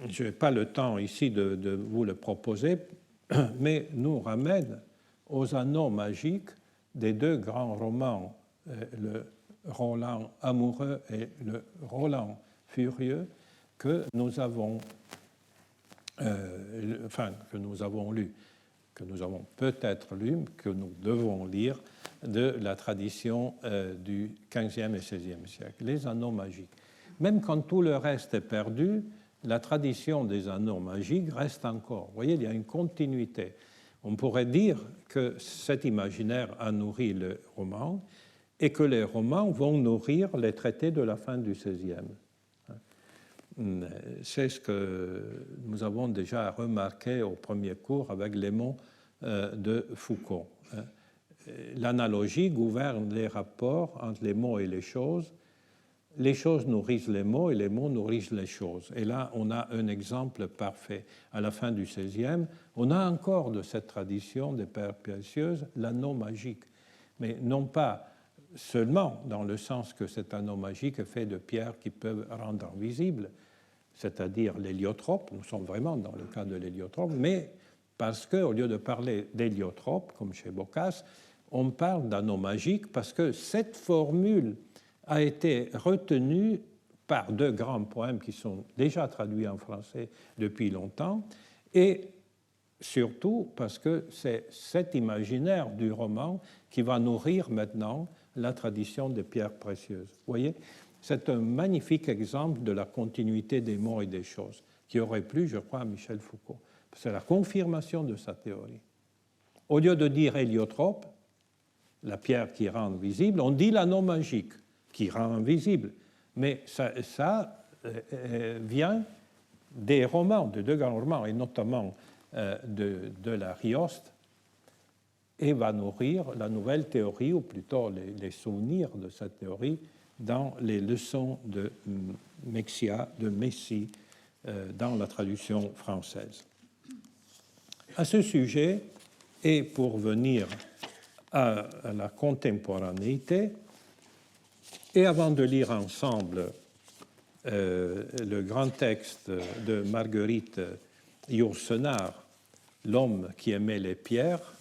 je n'ai pas le temps ici de vous le proposer, mais nous ramène aux anneaux magiques des 2 grands romans, le Roland amoureux et le Roland furieux, que nous avons lus, que nous avons peut-être lus, que nous devons lire de la tradition du XVe et XVIe siècle, les anneaux magiques. Même quand tout le reste est perdu, la tradition des anneaux magiques reste encore. Vous voyez, il y a une continuité. On pourrait dire que cet imaginaire a nourri le roman et que les romans vont nourrir les traités de la fin du XVIe. C'est ce que nous avons déjà remarqué au premier cours avec les mots de Foucault. L'analogie gouverne les rapports entre les mots et les choses. Les choses nourrissent les mots et les mots nourrissent les choses. Et là, on a un exemple parfait. À la fin du XVIe, on a encore de cette tradition des pierres précieuses l'anneau magique, mais non pas seulement dans le sens que cet anneau magique est fait de pierres qui peuvent rendre invisibles, c'est-à-dire l'héliotrope, nous sommes vraiment dans le cas de l'héliotrope, mais parce qu'au lieu de parler d'héliotrope, comme chez Boccace, on parle d'anneau magique parce que cette formule a été retenue par 2 grands poèmes qui sont déjà traduits en français depuis longtemps, et surtout parce que c'est cet imaginaire du roman qui va nourrir maintenant la tradition des pierres précieuses. Vous voyez, c'est un magnifique exemple de la continuité des mots et des choses, qui aurait plu, je crois, à Michel Foucault. C'est la confirmation de sa théorie. Au lieu de dire héliotrope, la pierre qui rend visible, on dit l'anneau magique qui rend invisible. Mais ça vient des romans, de 2 grands romans, et notamment de l'Arioste, et va nourrir la nouvelle théorie, ou plutôt les souvenirs de cette théorie, dans les leçons de Mexia, de Messi, dans la traduction française. À ce sujet, et pour venir à la contemporanéité, et avant de lire ensemble le grand texte de Marguerite Yourcenar, L'homme qui aimait les pierres,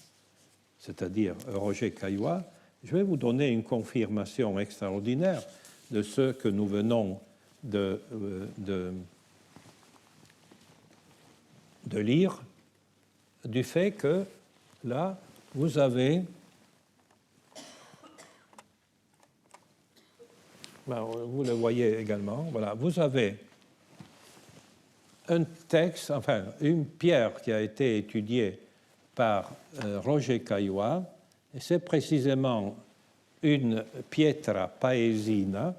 c'est-à-dire Roger Caillois, je vais vous donner une confirmation extraordinaire de ce que nous venons de lire, du fait que là, vous avez... Vous le voyez également. Voilà, vous avez un texte, enfin une pierre qui a été étudiée par Roger Caillois, et c'est précisément une pietra paesina,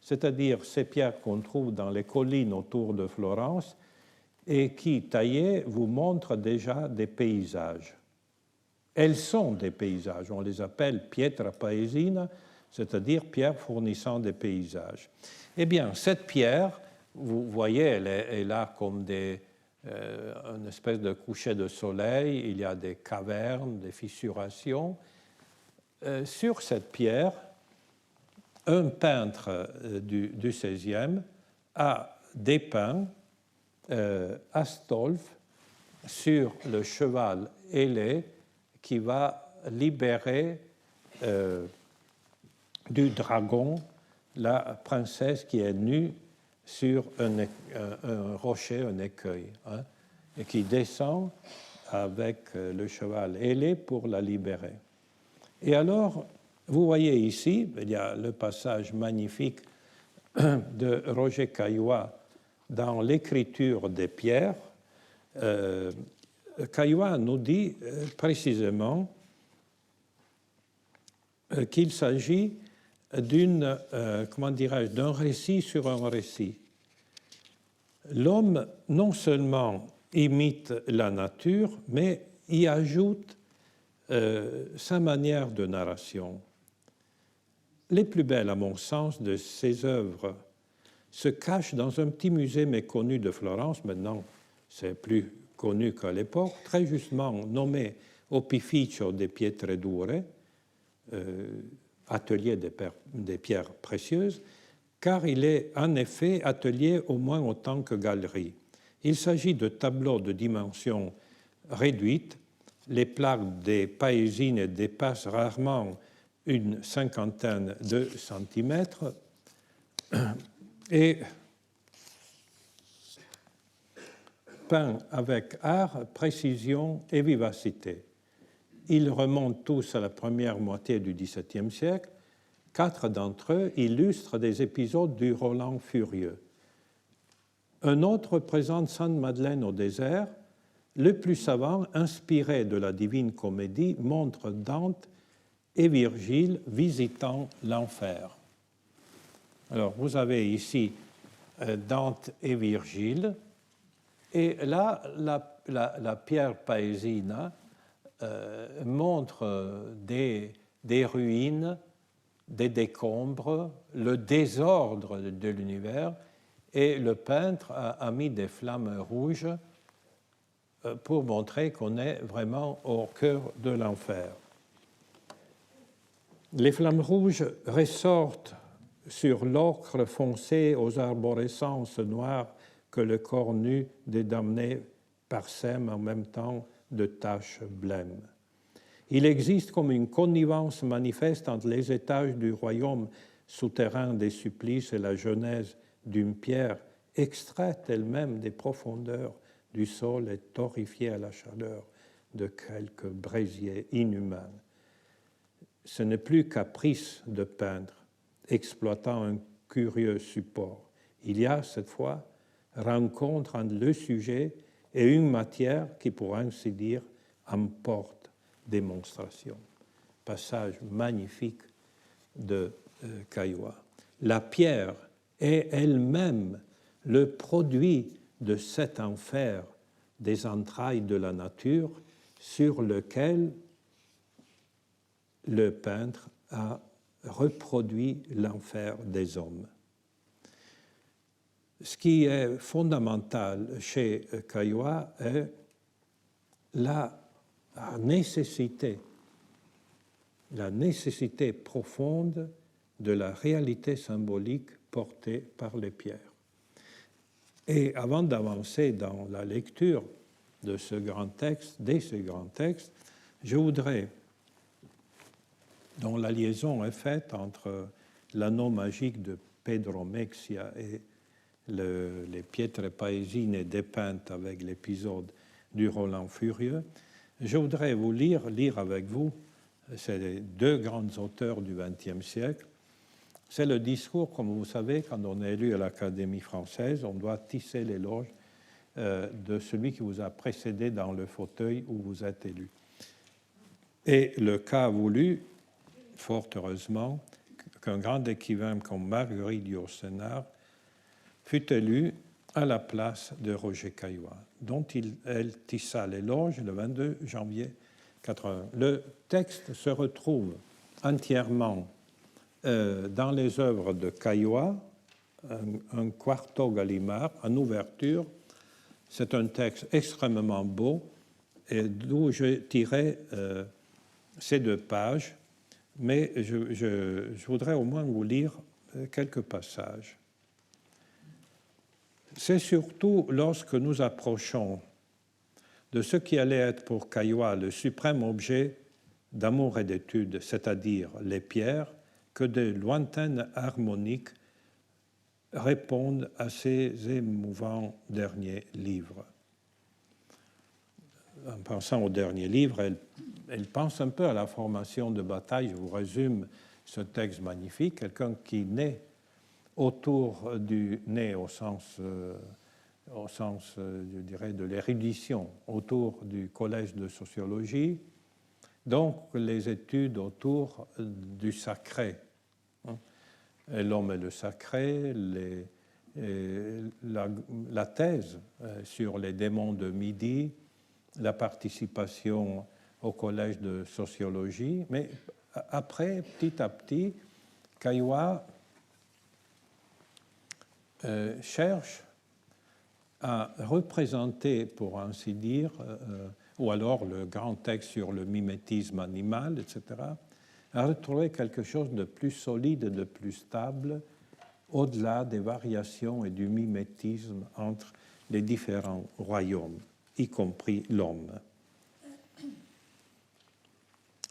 c'est-à-dire ces pierres qu'on trouve dans les collines autour de Florence et qui, taillées, vous montrent déjà des paysages. Elles sont des paysages, on les appelle pietra paesina, c'est-à-dire pierres fournissant des paysages. Eh bien, cette pierre, vous voyez, elle est là comme une espèce de coucher de soleil, il y a des cavernes, des fissurations. Sur cette pierre, un peintre du XVIe a dépeint Astolphe sur le cheval ailé qui va libérer du dragon la princesse qui est nue sur un rocher, un écueil, hein, et qui descend avec le cheval ailé pour la libérer. Et alors, vous voyez ici, il y a le passage magnifique de Roger Caillois dans l'écriture des pierres. Caillois nous dit précisément qu'il s'agit d'un récit sur un récit. L'homme non seulement imite la nature, mais y ajoute sa manière de narration. Les plus belles, à mon sens, de ces œuvres se cachent dans un petit musée méconnu de Florence. Maintenant, c'est plus connu qu'à l'époque, très justement nommé Opificio de Pietre Dure, atelier des pierres précieuses, car il est en effet atelier au moins autant que galerie. Il s'agit de tableaux de dimension réduite. Les plaques des paésines dépassent rarement une cinquantaine de centimètres et peint avec art, précision et vivacité. Ils remontent tous à la première moitié du XVIIe siècle. 4 d'entre eux illustrent des épisodes du Roland furieux. Un autre présente Sainte Madeleine au désert. Le plus savant, inspiré de la Divine Comédie, montre Dante et Virgile visitant l'enfer. Alors, vous avez ici Dante et Virgile, et là, la pierre paesina montre des ruines, des décombres, le désordre de l'univers, et le peintre a mis des flammes rouges pour montrer qu'on est vraiment au cœur de l'enfer. Les flammes rouges ressortent sur l'ocre foncé aux arborescences noires que le corps nu des damnés parsème en même temps de taches blêmes. Il existe comme une connivence manifeste entre les étages du royaume souterrain des supplices et la genèse d'une pierre extraite elle-même des profondeurs du sol et torréfiée à la chaleur de quelques brésiers inhumains. Ce n'est plus caprice de peindre, exploitant un curieux support. Il y a cette fois rencontre entre le sujet et une matière qui, pour ainsi dire, emporte démonstration. Passage magnifique de Caillois. La pierre est elle-même le produit de cet enfer des entrailles de la nature sur lequel le peintre a reproduit l'enfer des hommes. Ce qui est fondamental chez Caillois est la nécessité profonde de la réalité symbolique portée par les pierres. Et avant d'avancer dans la lecture de ce grand texte, je voudrais, dont la liaison est faite entre l'anneau magique de Pedro Mexia et les pietre paesine dépeintes avec l'épisode du Roland furieux, je voudrais vous lire avec vous, c'est les 2 grands auteurs du XXe siècle. C'est le discours, comme vous savez, quand on est élu à l'Académie française, on doit tisser l'éloge de celui qui vous a précédé dans le fauteuil où vous êtes élu. Et le cas a voulu, fort heureusement, qu'un grand écrivain comme Marguerite Yourcenar fut élu à la place de Roger Caillois, dont elle tissa l'éloge le 22 janvier 1981. Le texte se retrouve entièrement dans les œuvres de Caillois, un quarto Gallimard, en ouverture. C'est un texte extrêmement beau, et d'où je tirais ces 2 pages, mais je voudrais au moins vous lire quelques passages. C'est surtout lorsque nous approchons de ce qui allait être pour Caillois le suprême objet d'amour et d'étude, c'est-à-dire les pierres, que de lointaines harmoniques répondent à ces émouvants derniers livres. En pensant au dernier livre, elle pense un peu à la formation de Bataille. Je vous résume ce texte magnifique. Quelqu'un qui naît autour du né au sens je dirais, de l'érudition, autour du collège de sociologie, donc les études autour du sacré. L'homme et le sacré, la thèse sur les démons de midi, la participation au collège de sociologie, mais après, petit à petit, Caillois cherche à représenter, pour ainsi dire, ou alors le grand texte sur le mimétisme animal, etc., à retrouver quelque chose de plus solide, de plus stable, au-delà des variations et du mimétisme entre les différents royaumes, y compris l'homme.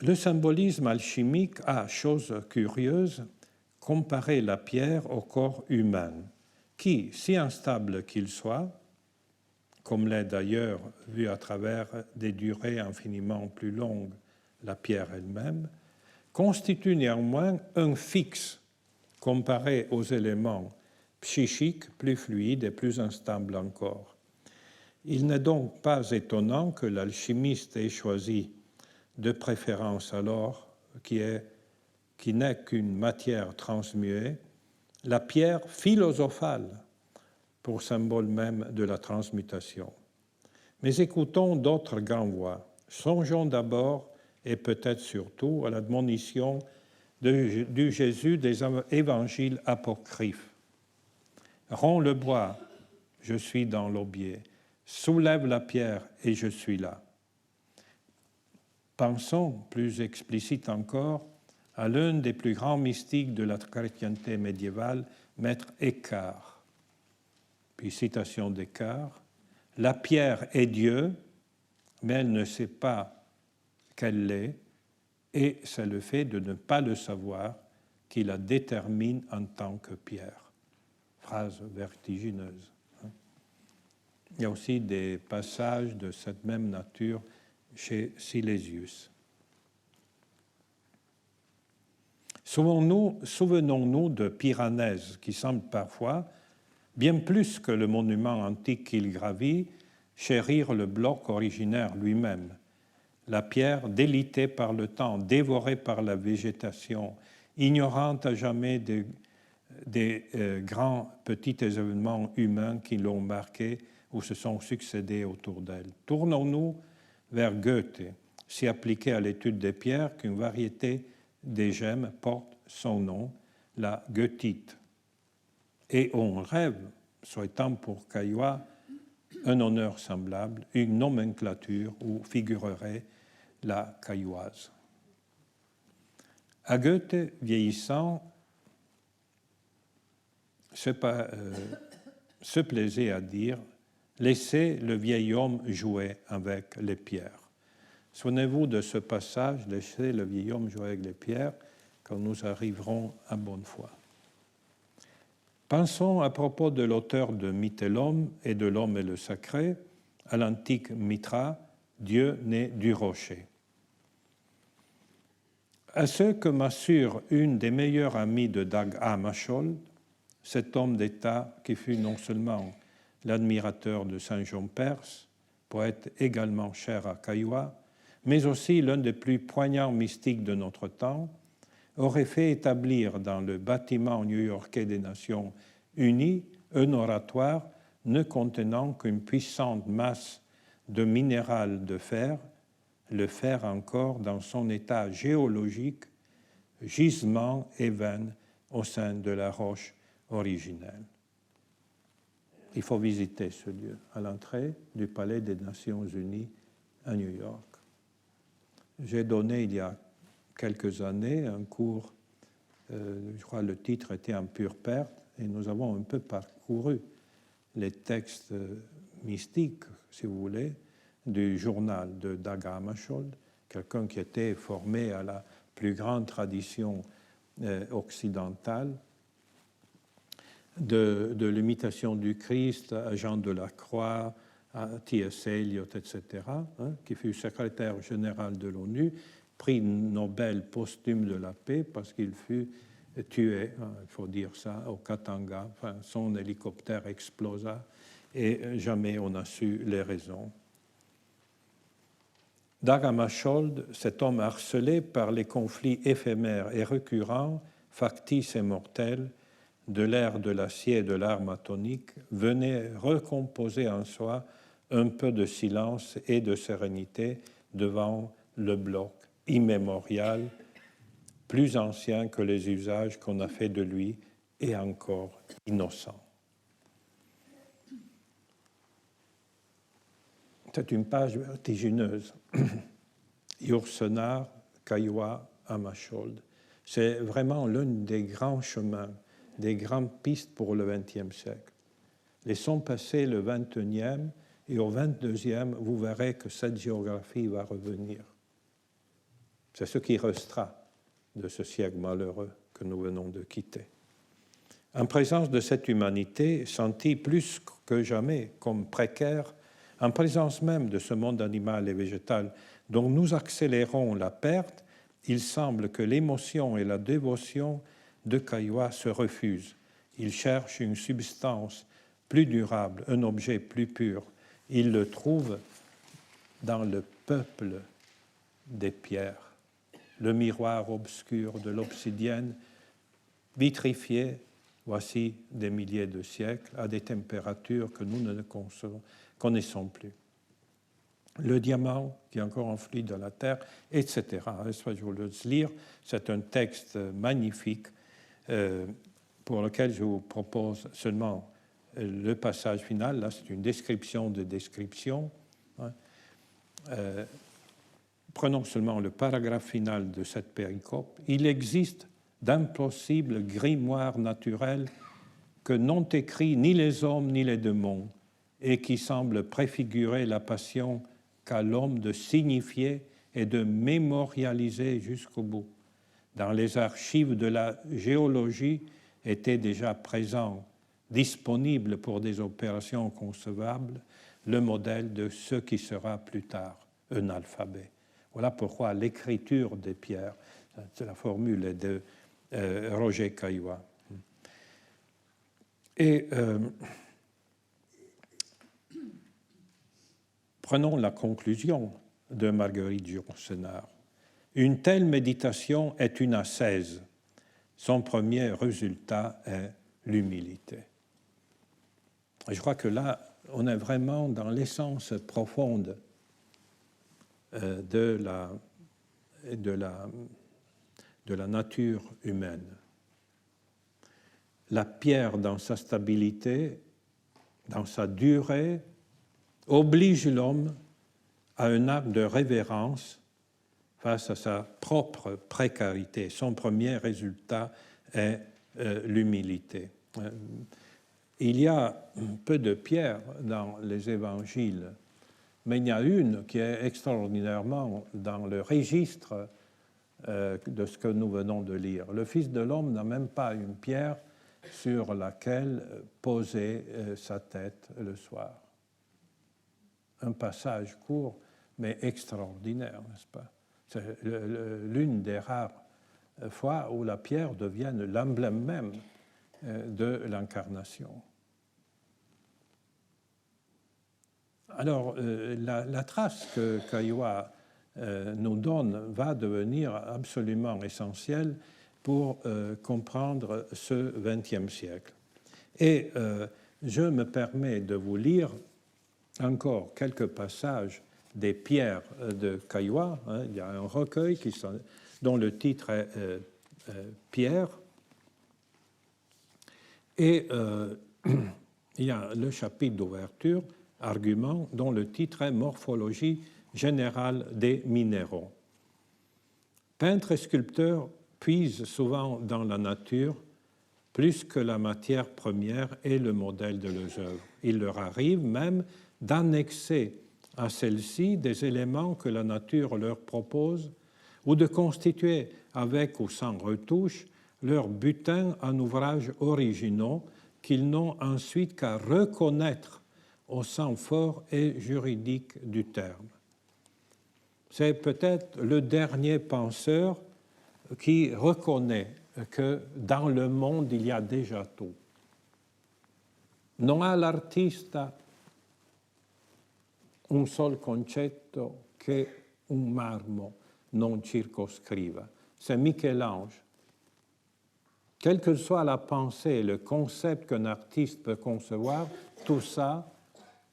Le symbolisme alchimique a, chose curieuse, comparé la pierre au corps humain, qui, si instable qu'il soit, comme l'est d'ailleurs, vu à travers des durées infiniment plus longues, la pierre elle-même, constitue néanmoins un fixe comparé aux éléments psychiques plus fluides et plus instables encore. Il n'est donc pas étonnant que l'alchimiste ait choisi de préférence alors, qui n'est qu'une matière transmuée, la pierre philosophale pour symbole même de la transmutation. Mais écoutons d'autres grandes voix. Songeons d'abord et peut-être surtout à l'admonition du Jésus des évangiles apocryphes. Romps le bois, je suis dans l'aubier. Soulève la pierre et je suis là. Pensons, plus explicite encore, à l'un des plus grands mystiques de la chrétienté médiévale, Maître Eckhart. Puis citation d'Eckhart, « La pierre est Dieu, mais elle ne sait pas qu'elle l'est, et c'est le fait de ne pas le savoir qui la détermine en tant que pierre. » Phrase vertigineuse. Il y a aussi des passages de cette même nature chez Silésius. Souvenons-nous de Piranèse, qui semble parfois, bien plus que le monument antique qu'il gravit, chérir le bloc originaire lui-même. La pierre délitée par le temps, dévorée par la végétation, ignorante à jamais des grands petits événements humains qui l'ont marquée ou se sont succédés autour d'elle. Tournons-nous vers Goethe, si appliqué à l'étude des pierres qu'une variété des gemmes porte son nom, la goethite. Et on rêve, souhaitant pour Caillois un honneur semblable, une nomenclature où figurerait la cailloise. À Goethe, vieillissant, se plaisait à dire « Laissez le vieil homme jouer avec les pierres ». Souvenez-vous de ce passage « Laissez le vieil homme jouer avec les pierres » quand nous arriverons à bonne foi. Pensons à propos de l'auteur de Mythe et l'homme et de l'homme et le sacré, à l'antique Mitra, Dieu né du rocher. À ce que m'assure une des meilleures amies de Dag Hammarskjöld, cet homme d'État qui fut non seulement l'admirateur de Saint Jean Perse, poète également cher à Caillois, mais aussi l'un des plus poignants mystiques de notre temps, aurait fait établir dans le bâtiment new-yorkais des Nations Unies un oratoire ne contenant qu'une puissante masse de minéral de fer, le fer encore dans son état géologique, gisement et veine au sein de la roche originelle. Il faut visiter ce lieu à l'entrée du Palais des Nations Unies à New York. J'ai donné il y a quelques années un cours, je crois le titre était En pure perte, et nous avons un peu parcouru les textes mystiques, si vous voulez, du journal de Dag Hammarskjöld, quelqu'un qui était formé à la plus grande tradition occidentale, de l'imitation du Christ à Jean de la Croix, à T.S. Eliot, etc., qui fut secrétaire général de l'ONU, prix Nobel posthume de la paix parce qu'il fut tué, il faut dire ça, au Katanga. Enfin, son hélicoptère explosa et jamais on n'a su les raisons. Dag Hammarskjöld, cet homme harcelé par les conflits éphémères et récurrents, factices et mortels, de l'ère de l'acier et de l'arme atomique, venait recomposer en soi un peu de silence et de sérénité devant le bloc immémorial, plus ancien que les usages qu'on a fait de lui et encore innocent. C'est une page vertigineuse. Jursenar, Kaiwa, Hammarskjöld. C'est vraiment l'un des grands chemins, des grandes pistes pour le XXe siècle. Laissons passer le XXIe et au XXIIe, vous verrez que cette géographie va revenir. C'est ce qui restera de ce siècle malheureux que nous venons de quitter. En présence de cette humanité, sentie plus que jamais comme précaire, en présence même de ce monde animal et végétal dont nous accélérons la perte, il semble que l'émotion et la dévotion de Kaiwa se refusent. Il cherche une substance plus durable, un objet plus pur. Il le trouve dans le peuple des pierres, le miroir obscur de l'obsidienne, vitrifié, voici des milliers de siècles, à des températures que nous ne connaissons plus. Le diamant qui est encore enfoui dans la terre, etc. Je vous laisse lire. C'est un texte magnifique pour lequel je vous propose seulement le passage final. Là, c'est une description de description. Prenons seulement le paragraphe final de cette péricope. Il existe d'impossibles grimoires naturels que n'ont écrit ni les hommes ni les démons et qui semblent préfigurer la passion qu'a l'homme de signifier et de mémorialiser jusqu'au bout. Dans les archives de la géologie était déjà présent, disponible pour des opérations concevables, le modèle de ce qui sera plus tard un alphabet. Voilà pourquoi l'écriture des pierres, c'est la formule de Roger Caillois. Et prenons la conclusion de Marguerite Yourcenar. Une telle méditation est une ascèse. Son premier résultat est l'humilité. Je crois que là, on est vraiment dans l'essence profonde de la nature humaine. La pierre, dans sa stabilité, dans sa durée, oblige l'homme à un acte de révérence face à sa propre précarité. Son premier résultat est l'humilité. Il y a peu de pierres dans les évangiles, mais il y a une qui est extraordinairement dans le registre de ce que nous venons de lire. Le Fils de l'homme n'a même pas une pierre sur laquelle poser sa tête le soir. Un passage court, mais extraordinaire, n'est-ce pas? C'est l'une des rares fois où la pierre devient l'emblème même de l'incarnation. Alors, la trace que Caillois nous donne va devenir absolument essentielle pour comprendre ce XXe siècle. Et je me permets de vous lire encore quelques passages des pierres de Caillois. Il y a un recueil dont le titre est Pierre. Et il y a le chapitre d'ouverture, argument, dont le titre est Morphologie générale des minéraux. Peintres et sculpteurs puisent souvent dans la nature plus que la matière première et le modèle de leurs œuvres. Il leur arrive même d'annexer à celle-ci des éléments que la nature leur propose ou de constituer avec ou sans retouche leur butin en ouvrages originaux qu'ils n'ont ensuite qu'à reconnaître au sens fort et juridique du terme. C'est peut-être le dernier penseur qui reconnaît que dans le monde il y a déjà tout. Non ha l'artista un sol concetto che un marmo non circoscriva. C'est Michel-Ange. Quelle que soit la pensée, le concept qu'un artiste peut concevoir, tout ça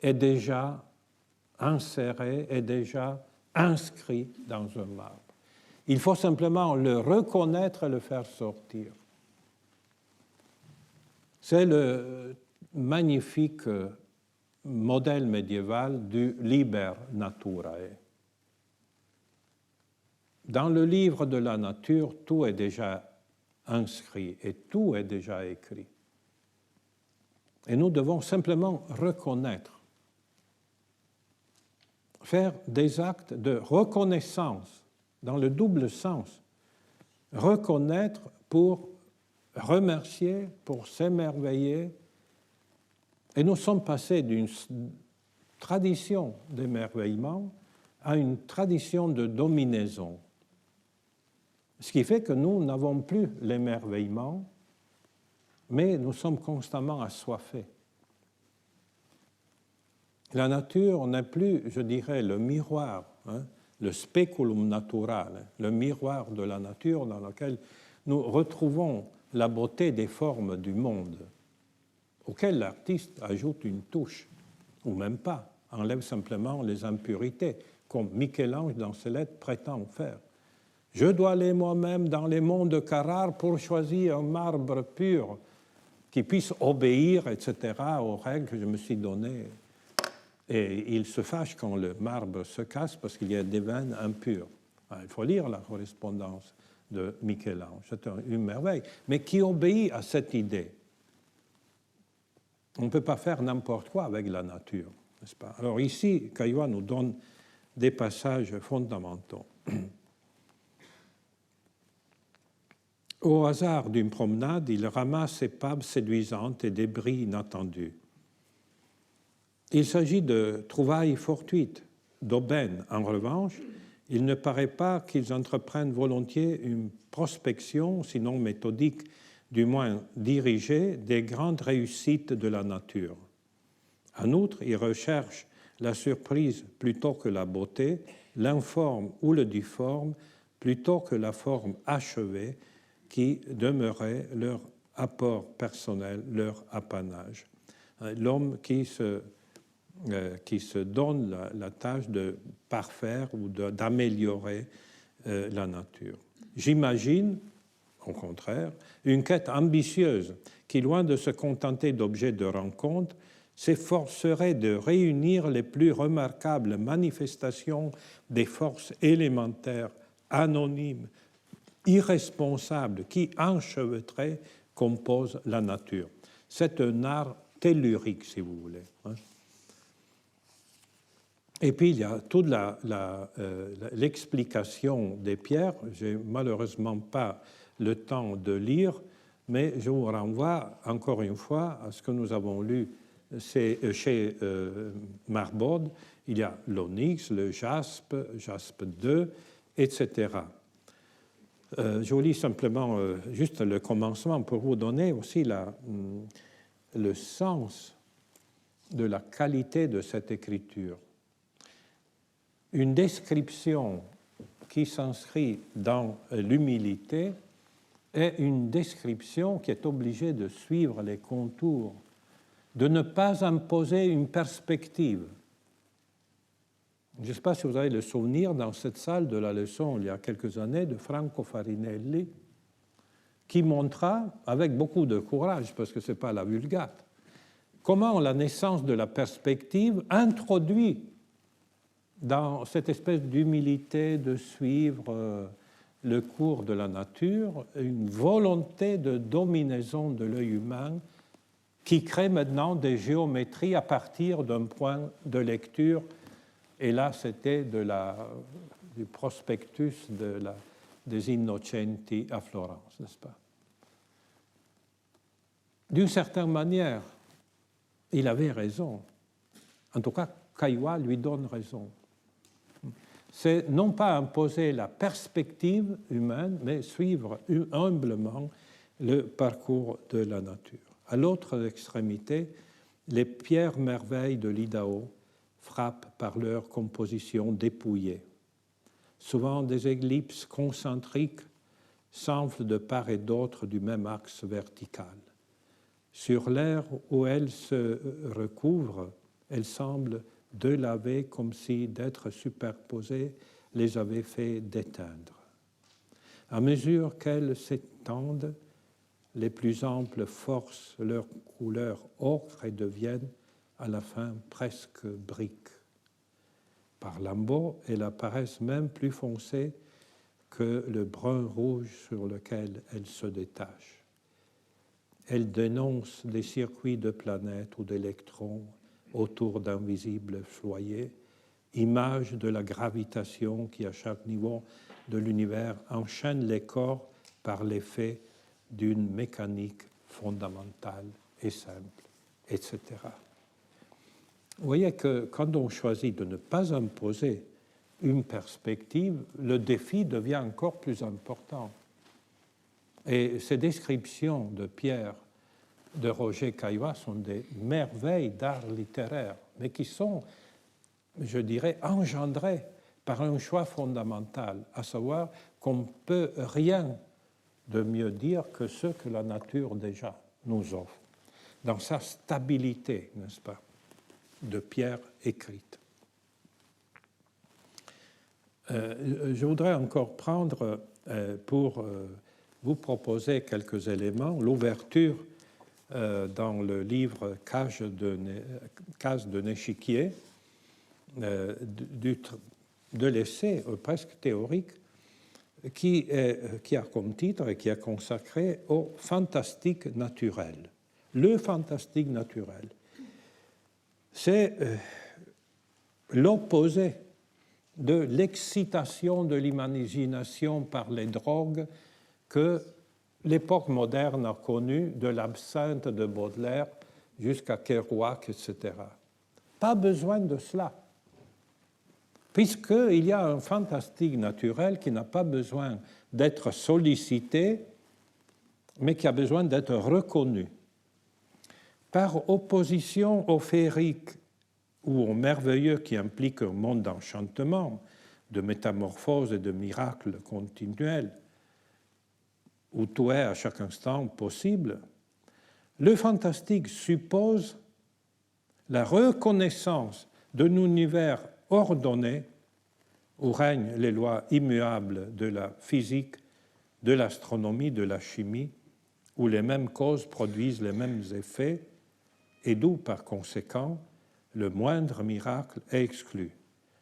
est déjà inséré, est déjà inscrit dans un marbre. Il faut simplement le reconnaître et le faire sortir. C'est le magnifique modèle médiéval du Liber Naturae. Dans le livre de la nature, tout est déjà inscrit et tout est déjà écrit. Et nous devons simplement reconnaître, faire des actes de reconnaissance dans le double sens, reconnaître pour remercier, pour s'émerveiller. Et nous sommes passés d'une tradition d'émerveillement à une tradition de dominaison. Ce qui fait que nous n'avons plus l'émerveillement, mais nous sommes constamment assoiffés. La nature n'est plus, je dirais, le miroir, le speculum naturale, le miroir de la nature dans lequel nous retrouvons la beauté des formes du monde, auquel l'artiste ajoute une touche, ou même pas, enlève simplement les impurités, comme Michel-Ange dans ses lettres prétend faire. Je dois aller moi-même dans les monts de Carrare pour choisir un marbre pur qui puisse obéir, etc., aux règles que je me suis données. Et il se fâche quand le marbre se casse parce qu'il y a des veines impures. Alors, il faut lire la correspondance de Michel-Ange. C'est une merveille. Mais qui obéit à cette idée? On ne peut pas faire n'importe quoi avec la nature, n'est-ce pas? Alors ici, Caillois nous donne des passages fondamentaux. Au hasard d'une promenade, il ramasse épaves séduisantes et débris inattendus. Il s'agit de trouvailles fortuites, d'aubaines. En revanche, il ne paraît pas qu'ils entreprennent volontiers une prospection, sinon méthodique, du moins dirigée, des grandes réussites de la nature. En outre, ils recherchent la surprise plutôt que la beauté, l'informe ou le difforme plutôt que la forme achevée qui demeurait leur apport personnel, leur apanage. L'homme qui se donne la tâche de parfaire ou d'améliorer la nature. J'imagine, au contraire, une quête ambitieuse qui, loin de se contenter d'objets de rencontre, s'efforcerait de réunir les plus remarquables manifestations des forces élémentaires, anonymes, irresponsables, qui enchevêtrées composent la nature. C'est un art tellurique, si vous voulez. Et puis, il y a toute l'explication des pierres. Je n'ai malheureusement pas le temps de lire, mais je vous renvoie encore une fois à ce que nous avons lu chez Marbode. Il y a l'onyx, le jaspe, jaspe 2, etc. Je vous lis simplement juste le commencement pour vous donner aussi le sens de la qualité de cette écriture. Une description qui s'inscrit dans l'humilité est une description qui est obligée de suivre les contours, de ne pas imposer une perspective. Je ne sais pas si vous avez le souvenir dans cette salle de la leçon il y a quelques années de Franco Farinelli, qui montra, avec beaucoup de courage, parce que ce n'est pas la Vulgate, comment la naissance de la perspective introduit dans cette espèce d'humilité de suivre le cours de la nature une volonté de dominaison de l'œil humain qui crée maintenant des géométries à partir d'un point de lecture. Et là, c'était du prospectus des Innocenti à Florence, n'est-ce pas? D'une certaine manière, il avait raison. En tout cas, Caillois lui donne raison. C'est non pas imposer la perspective humaine, mais suivre humblement le parcours de la nature. À l'autre extrémité, les pierres merveilles de l'Idaho frappent par leur composition dépouillée. Souvent des ellipses concentriques s'enflent de part et d'autre du même axe vertical. Sur l'air où elles se recouvrent, elles semblent deux lavées comme si d'être superposées les avait fait déteindre. À mesure qu'elles s'étendent, les plus amples forcent leur couleur ocre et deviennent à la fin presque briques. Par lambeaux, elles apparaissent même plus foncées que le brun rouge sur lequel elles se détachent. Elles dénoncent des circuits de planètes ou d'électrons autour d'invisibles foyers, image de la gravitation qui, à chaque niveau de l'univers, enchaîne les corps par l'effet d'une mécanique fondamentale et simple, etc. Vous voyez que quand on choisit de ne pas imposer une perspective, le défi devient encore plus important. Et ces descriptions de Pierre de Roger Caillois sont des merveilles d'art littéraire, mais qui sont, je dirais, engendrées par un choix fondamental, à savoir qu'on ne peut rien de mieux dire que ce que la nature déjà nous offre, dans sa stabilité, n'est-ce pas, de pierre écrite. Je voudrais encore prendre pour vous proposer quelques éléments. L'ouverture dans le livre Case de n'échiquier, de l'essai presque théorique qui a comme titre et qui est consacré au fantastique naturel. Le fantastique naturel, c'est l'opposé de l'excitation de l'imagination par les drogues que l'époque moderne a connue, de l'absinthe de Baudelaire jusqu'à Kerouac, etc. Pas besoin de cela, puisqu'il y a un fantastique naturel qui n'a pas besoin d'être sollicité, mais qui a besoin d'être reconnu. Par opposition au féerique ou au merveilleux qui implique un monde d'enchantement, de métamorphose et de miracles continuels, où tout est à chaque instant possible, le fantastique suppose la reconnaissance d'un univers ordonné où règnent les lois immuables de la physique, de l'astronomie, de la chimie, où les mêmes causes produisent les mêmes effets et d'où, par conséquent, le moindre miracle est exclu.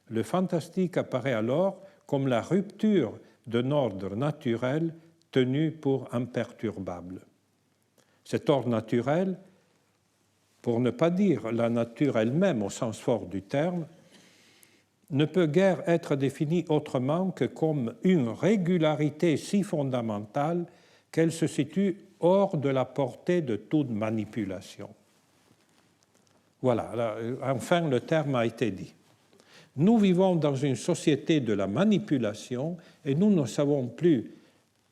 Le fantastique apparaît alors comme la rupture d'un ordre naturel tenu pour imperturbable. Cet ordre naturel, pour ne pas dire la nature elle-même au sens fort du terme, ne peut guère être défini autrement que comme une régularité si fondamentale qu'elle se situe hors de la portée de toute manipulation. Voilà, là, enfin le terme a été dit. Nous vivons dans une société de la manipulation et nous ne savons plus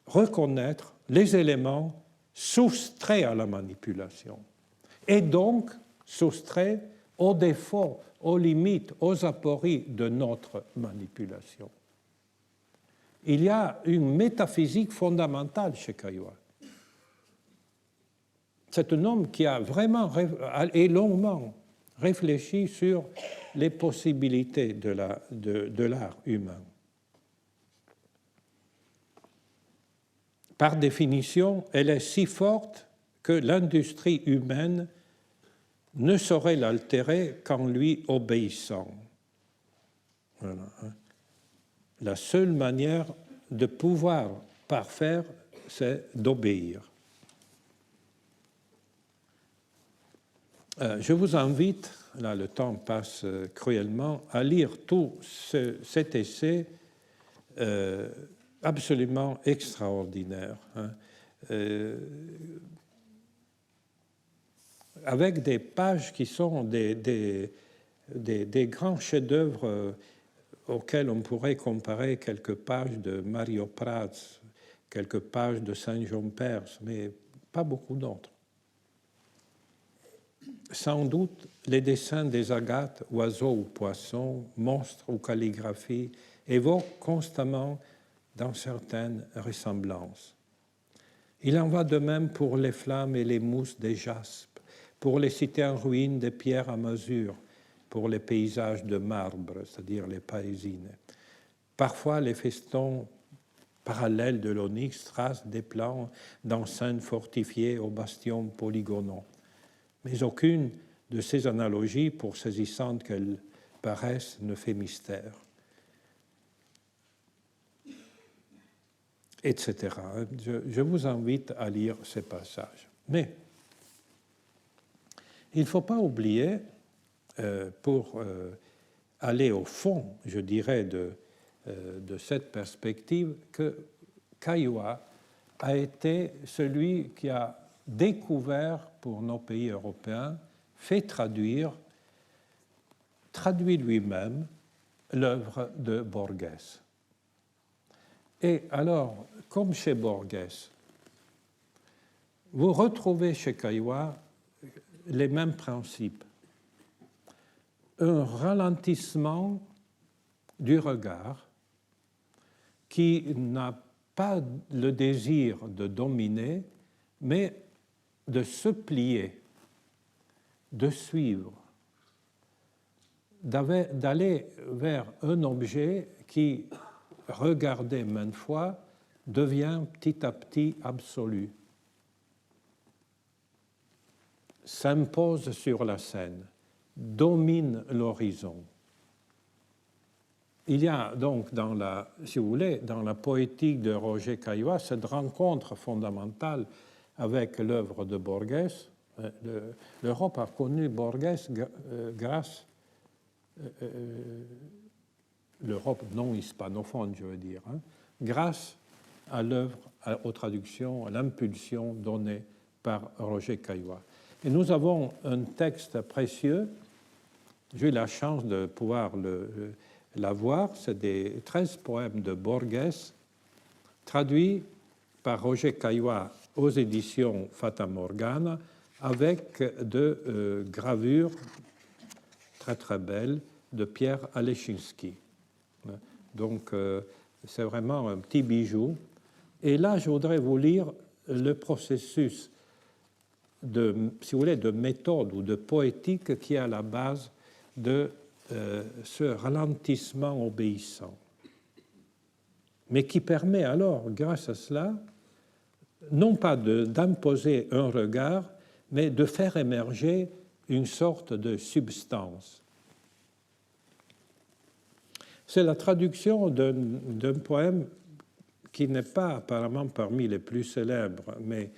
reconnaître les éléments soustraits à la manipulation et donc soustraits aux défauts, aux limites, aux apories de notre manipulation. il y a une métaphysique fondamentale chez Caillois. C'est un homme qui a vraiment et longuement réfléchi sur les possibilités de l'art humain. Par définition, elle est si forte que l'industrie humaine ne saurait l'altérer qu'en lui obéissant. Voilà. La seule manière de pouvoir parfaire, c'est d'obéir. Je vous invite, là le temps passe cruellement, à lire tout cet essai absolument extraordinaire, avec des pages qui sont des grands chefs-d'œuvre auxquels on pourrait comparer quelques pages de Mario Prats, quelques pages de Saint-Jean-Perse, mais pas beaucoup d'autres. Sans doute, les dessins des agates, oiseaux ou poissons, monstres ou calligraphie, évoquent constamment dans certaines ressemblances. Il en va de même pour les flammes et les mousses des jaspes, pour les cités en ruine des pierres à masure, pour les paysages de marbre, c'est-à-dire les paésines. Parfois, les festons parallèles de l'onyx tracent des plans d'enceintes fortifiées aux bastions polygonaux. Mais aucune de ces analogies, pour saisissantes qu'elles paraissent, ne fait mystère. Etc. Je vous invite à lire ces passages. Mais il ne faut pas oublier, pour aller au fond, je dirais, de cette perspective, que Caillois a été celui qui a découvert pour nos pays européens, fait traduit lui-même l'œuvre de Borges. Et alors, comme chez Borges, vous retrouvez chez Caillois les mêmes principes. Un ralentissement du regard qui n'a pas le désir de dominer, mais de se plier, de suivre, d'aller vers un objet qui, regardé maintes fois, devient petit à petit absolu, s'impose sur la scène, domine l'horizon. Il y a donc, si vous voulez, dans la poétique de Roger Caillois, cette rencontre fondamentale avec l'œuvre de Borges. L'Europe a connu Borges grâce, l'Europe non hispanophone, je veux dire, grâce à l'œuvre, aux traductions, à l'impulsion donnée par Roger Caillois. Et nous avons un texte précieux, j'ai eu la chance de pouvoir l'avoir, c'est des 13 poèmes de Borges, traduits par Roger Caillois aux éditions Fata Morgana, avec de gravures très très belles de Pierre Alechinsky. Donc c'est vraiment un petit bijou. Et là, je voudrais vous lire le processus si vous voulez, de méthode ou de poétique qui est à la base de ce ralentissement obéissant, mais qui permet alors, grâce à cela, non pas d'imposer un regard, mais de faire émerger une sorte de substance. C'est la traduction d'un poème qui n'est pas apparemment parmi les plus célèbres, mais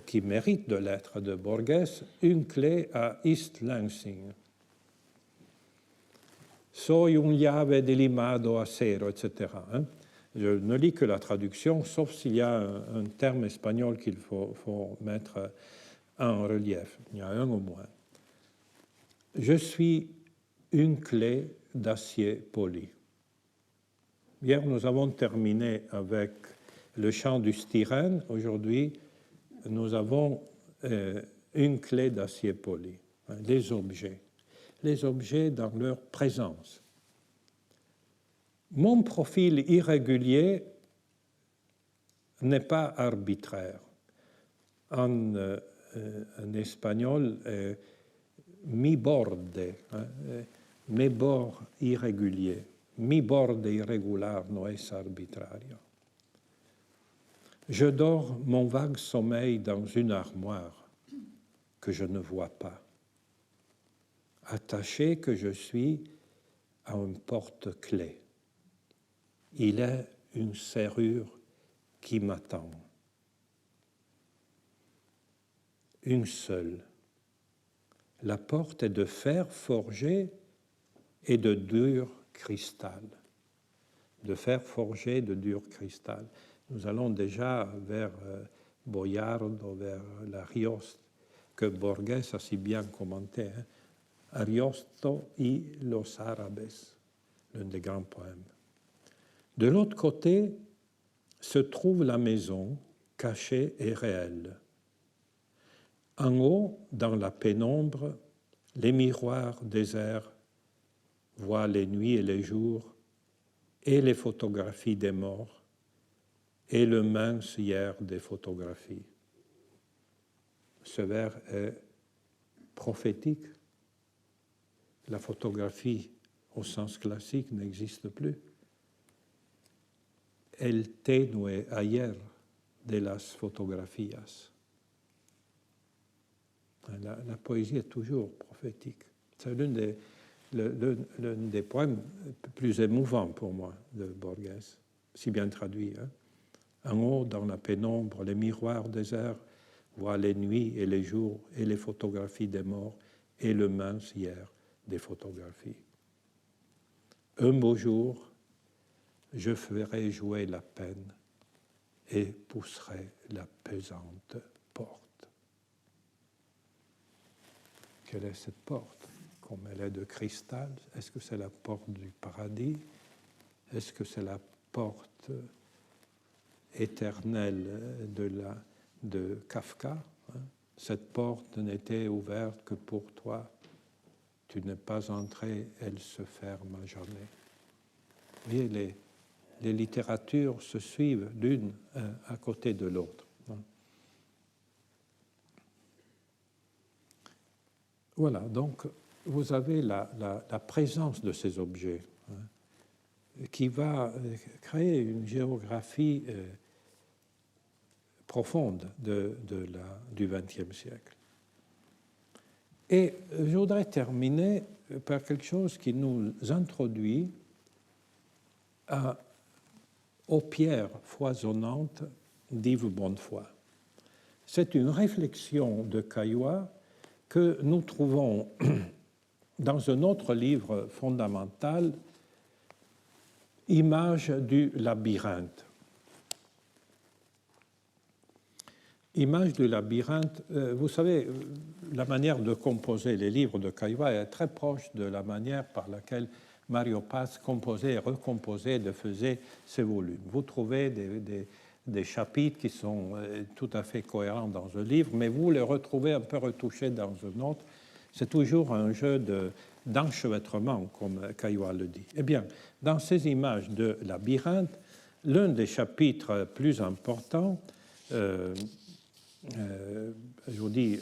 qui mérite de l'être, de Borges, Une clé à East Lansing. Soy un llave de limado acero, etc. Je ne lis que la traduction, sauf s'il y a un terme espagnol qu'il faut mettre en relief. Il y a un au moins. Je suis une clé d'acier poli. Hier, nous avons terminé avec le chant du styrène. Aujourd'hui, nous avons une clé d'acier poli, les objets dans leur présence. Mon profil irrégulier n'est pas arbitraire. En espagnol, mi borde, mes bords irréguliers, mi borde irregular no es arbitrario. Je dors mon vague sommeil dans une armoire que je ne vois pas, attaché que je suis à un porte-clés. Il est une serrure qui m'attend. Une seule. La porte est de fer forgé et de dur cristal. De fer forgé et de dur cristal. Nous allons déjà vers Boiardo, vers l'Ariosto, que Borges a si bien commenté. Ariosto y los árabes, l'un des grands poèmes. De l'autre côté se trouve la maison, cachée et réelle. En haut, dans la pénombre, les miroirs déserts voient les nuits et les jours et les photographies des morts et le mince hier des photographies. Ce vers est prophétique. La photographie, au sens classique, n'existe plus. El tenue ayer de las fotografías. La poésie est toujours prophétique. C'est l'un des poèmes plus émouvants pour moi de Borges, si bien traduit. En haut, dans la pénombre, les miroirs déserts voient les nuits et les jours et les photographies des morts et le mince hier des photographies. Un beau jour, je ferai jouer la peine et pousserai la pesante porte. Quelle est cette porte? Comme elle est de cristal, est-ce que c'est la porte du paradis? Est-ce que c'est la porte éternelle de Kafka? Cette porte n'était ouverte que pour toi. Tu n'es pas entré, elle se ferme à jamais. Vous voyez, les littératures se suivent l'une à côté de l'autre. Voilà, donc vous avez la présence de ces objets qui va créer une géographie profonde du XXe siècle. Et je voudrais terminer par quelque chose qui nous introduit aux pierres foisonnantes d'Yves Bonnefoy. C'est une réflexion de Caillois que nous trouvons dans un autre livre fondamental, Images du labyrinthe. Images du labyrinthe, vous savez, la manière de composer les livres de Caillois est très proche de la manière par laquelle Mario Paz composait et recomposait et faisait ses volumes. Vous trouvez des chapitres qui sont tout à fait cohérents dans un livre, mais vous les retrouvez un peu retouchés dans un autre. C'est toujours un jeu d'enchevêtrement, comme Caillois le dit. Eh bien, dans ces images de labyrinthe, l'un des chapitres plus importants, je vous dis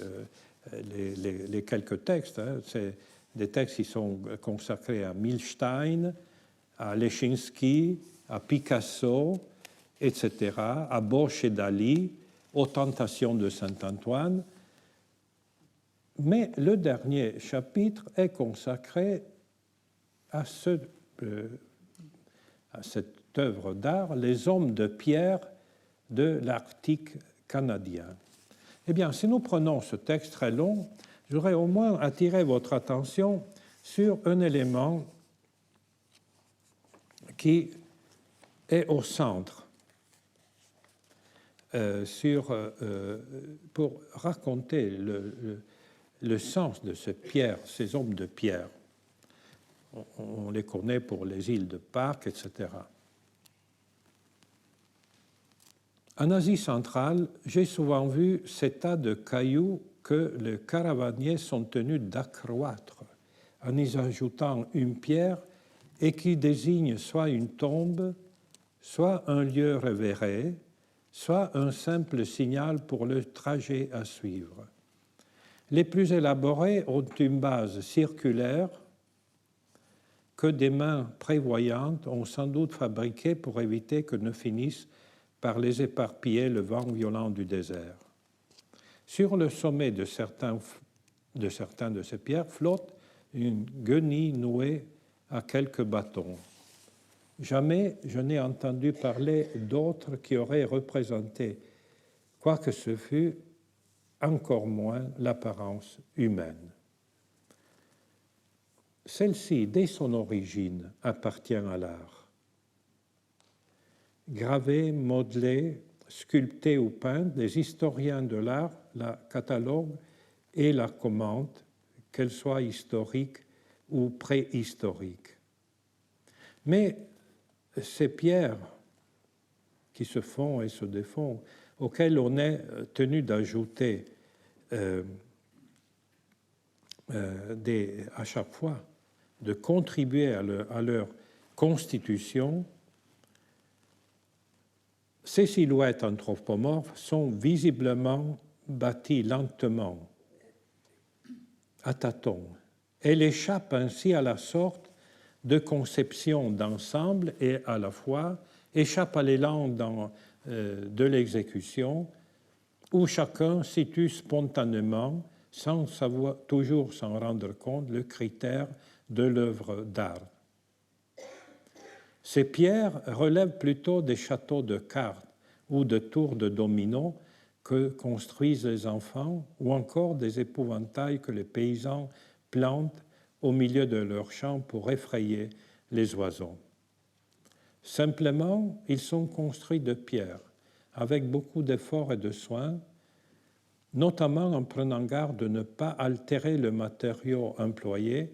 les quelques textes, c'est des textes qui sont consacrés à Milstein, à Leschinski, à Picasso, etc., à Bosch et Dali, aux Tentations de Saint-Antoine. Mais le dernier chapitre est consacré à cette œuvre d'art, Les hommes de pierre de l'Arctique canadien. Eh bien, si nous prenons ce texte très long, je voudrais au moins attirer votre attention sur un élément qui est au centre pour raconter le sens de ces pierres, ces hommes de pierre. On les connaît pour les îles de Pâques, etc. En Asie centrale, j'ai souvent vu ces tas de cailloux que les caravaniers sont tenus d'accroître en y ajoutant une pierre et qui désigne soit une tombe, soit un lieu révéré, soit un simple signal pour le trajet à suivre. Les plus élaborés ont une base circulaire que des mains prévoyantes ont sans doute fabriquée pour éviter que ne finisse par les éparpiller le vent violent du désert. Sur le sommet de certaines de ces pierres flotte une guenille nouée à quelques bâtons. Jamais je n'ai entendu parler d'autres qui auraient représenté, quoi que ce fût, encore moins l'apparence humaine. Celle-ci, dès son origine, appartient à l'art. Gravée, modelée, sculptée ou peinte, les historiens de l'art la cataloguent et la commentent, qu'elle soit historique ou préhistorique. Mais ces pierres qui se font et se défont, auxquelles on est tenu d'ajouter à chaque fois, de contribuer à leur constitution, ces silhouettes anthropomorphes sont visiblement bâties lentement, à tâtons. Elle échappe ainsi à la sorte de conception d'ensemble et à la fois échappe à l'élan de l'exécution où chacun situe spontanément, sans savoir, toujours s'en rendre compte, le critère de l'œuvre d'art. Ces pierres relèvent plutôt des châteaux de cartes ou de tours de dominos que construisent les enfants ou encore des épouvantails que les paysans plantent au milieu de leurs champs pour effrayer les oiseaux. Simplement, ils sont construits de pierre, avec beaucoup d'efforts et de soins, notamment en prenant garde de ne pas altérer le matériau employé,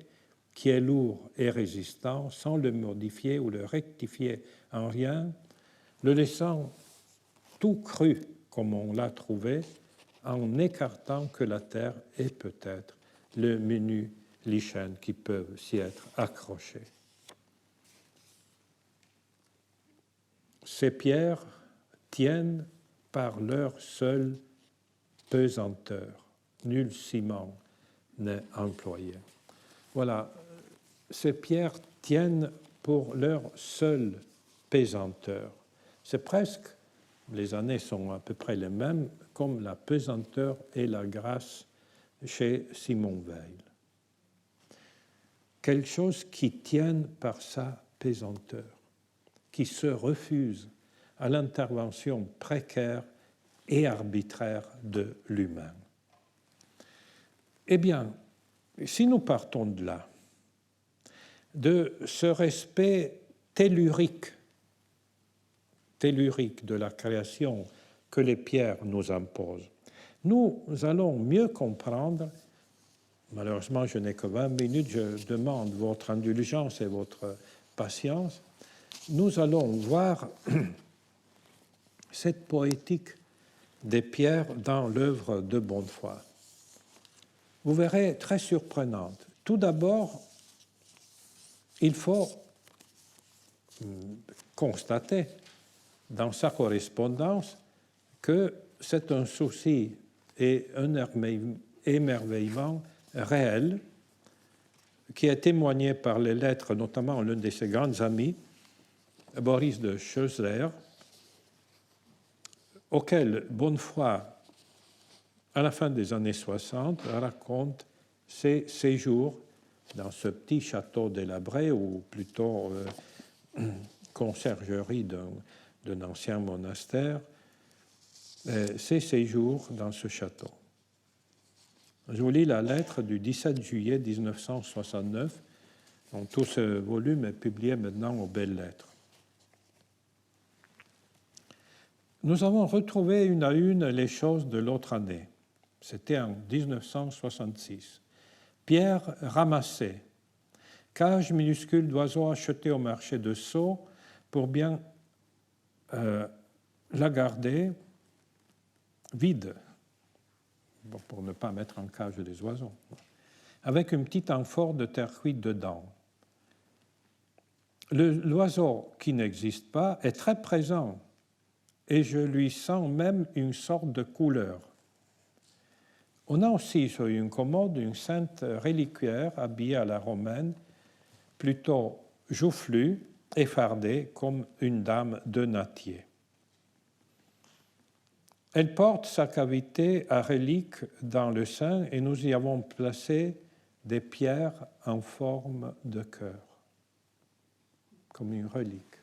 qui est lourd et résistant, sans le modifier ou le rectifier en rien, le laissant tout cru comme on l'a trouvé, en écartant que la terre et peut-être le menu lichen qui peuvent s'y être accrochés. Ces pierres tiennent par leur seule pesanteur. Nul ciment n'est employé. Voilà, ces pierres tiennent pour leur seule pesanteur. C'est presque, les années sont à peu près les mêmes, comme la pesanteur et la grâce chez Simon Weil. Quelque chose qui tienne par sa pesanteur, qui se refuse à l'intervention précaire et arbitraire de l'humain. Eh bien, si nous partons de là, de ce respect tellurique de la création que les pierres nous imposent, nous allons mieux comprendre, malheureusement je n'ai que 20 minutes, je demande votre indulgence et votre patience, nous allons voir cette poétique des pierres dans l'œuvre de Bonnefoy. Vous verrez, très surprenante. Tout d'abord, il faut constater dans sa correspondance que c'est un souci et un émerveillement réel qui est témoigné par les lettres, notamment l'un de ses grands amis, Boris de Schœlzer, auquel Bonnefoy, à la fin des années 60, raconte ses séjours dans ce petit château délabré, ou plutôt conciergerie d'un ancien monastère, ses séjours dans ce château. Je vous lis la lettre du 17 juillet 1969, dont tout ce volume est publié maintenant aux Belles Lettres. Nous avons retrouvé une à une les choses de l'autre année. C'était en 1966. Pierre ramassée, cage minuscule d'oiseaux achetée au marché de Sceaux pour bien la garder vide, pour ne pas mettre en cage des oiseaux, avec une petite amphore de terre cuite dedans. L'oiseau qui n'existe pas est très présent et je lui sens même une sorte de couleur. On a aussi sur une commode une sainte reliquaire habillée à la romaine, plutôt joufflue, effardée comme une dame de Nattier. Elle porte sa cavité à relique dans le sein et nous y avons placé des pierres en forme de cœur, comme une relique.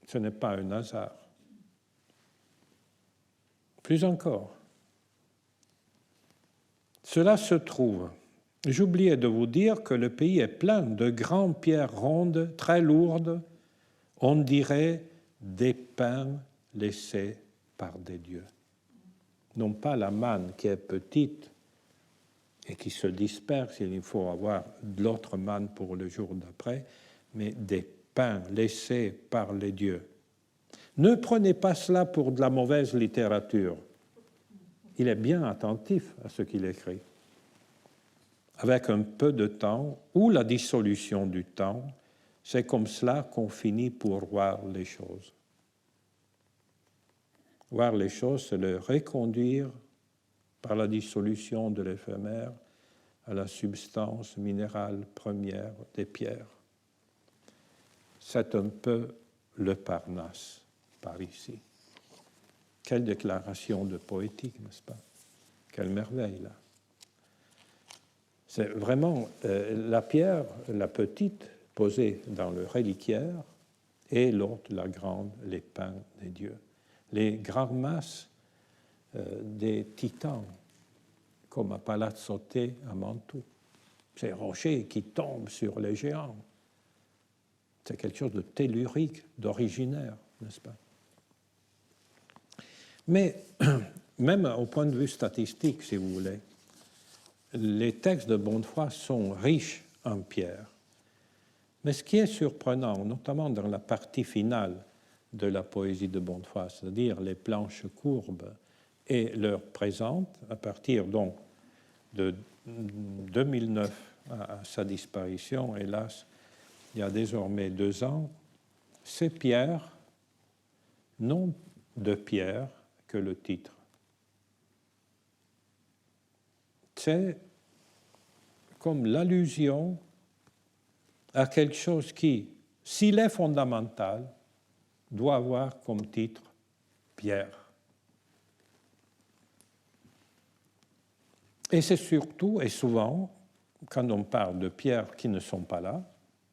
Ce n'est pas un hasard. Plus encore, cela se trouve. J'oubliais de vous dire que le pays est plein de grandes pierres rondes, très lourdes, on dirait des pains laissés par des dieux. Non pas la manne qui est petite et qui se disperse, il faut avoir de l'autre manne pour le jour d'après, mais des pains laissés par les dieux. Ne prenez pas cela pour de la mauvaise littérature. Il est bien attentif à ce qu'il écrit. Avec un peu de temps ou la dissolution du temps, c'est comme cela qu'on finit pour voir les choses. Voir les choses, c'est le reconduire par la dissolution de l'éphémère à la substance minérale première des pierres. C'est un peu le Parnasse par ici. Quelle déclaration de poétique, n'est-ce pas? Quelle merveille, là. C'est vraiment la pierre, la petite, posée dans le reliquaire, et l'autre, la grande, les pains des dieux. Les grandes masses des titans, comme à Palazzo Te à Mantoue. Ces rochers qui tombent sur les géants. C'est quelque chose de tellurique, d'originaire, n'est-ce pas? Mais même au point de vue statistique, si vous voulez, les textes de Bonnefoy sont riches en pierres. Mais ce qui est surprenant, notamment dans la partie finale de la poésie de Bonnefoy, c'est-à-dire les planches courbes et leur présente, à partir donc de 2009 à sa disparition, hélas, il y a désormais 2 ans, ces pierres n'ont de pierre que le titre. C'est comme l'allusion à quelque chose qui, s'il est fondamental, doit avoir comme titre pierre. Et c'est surtout et souvent, quand on parle de pierres qui ne sont pas là,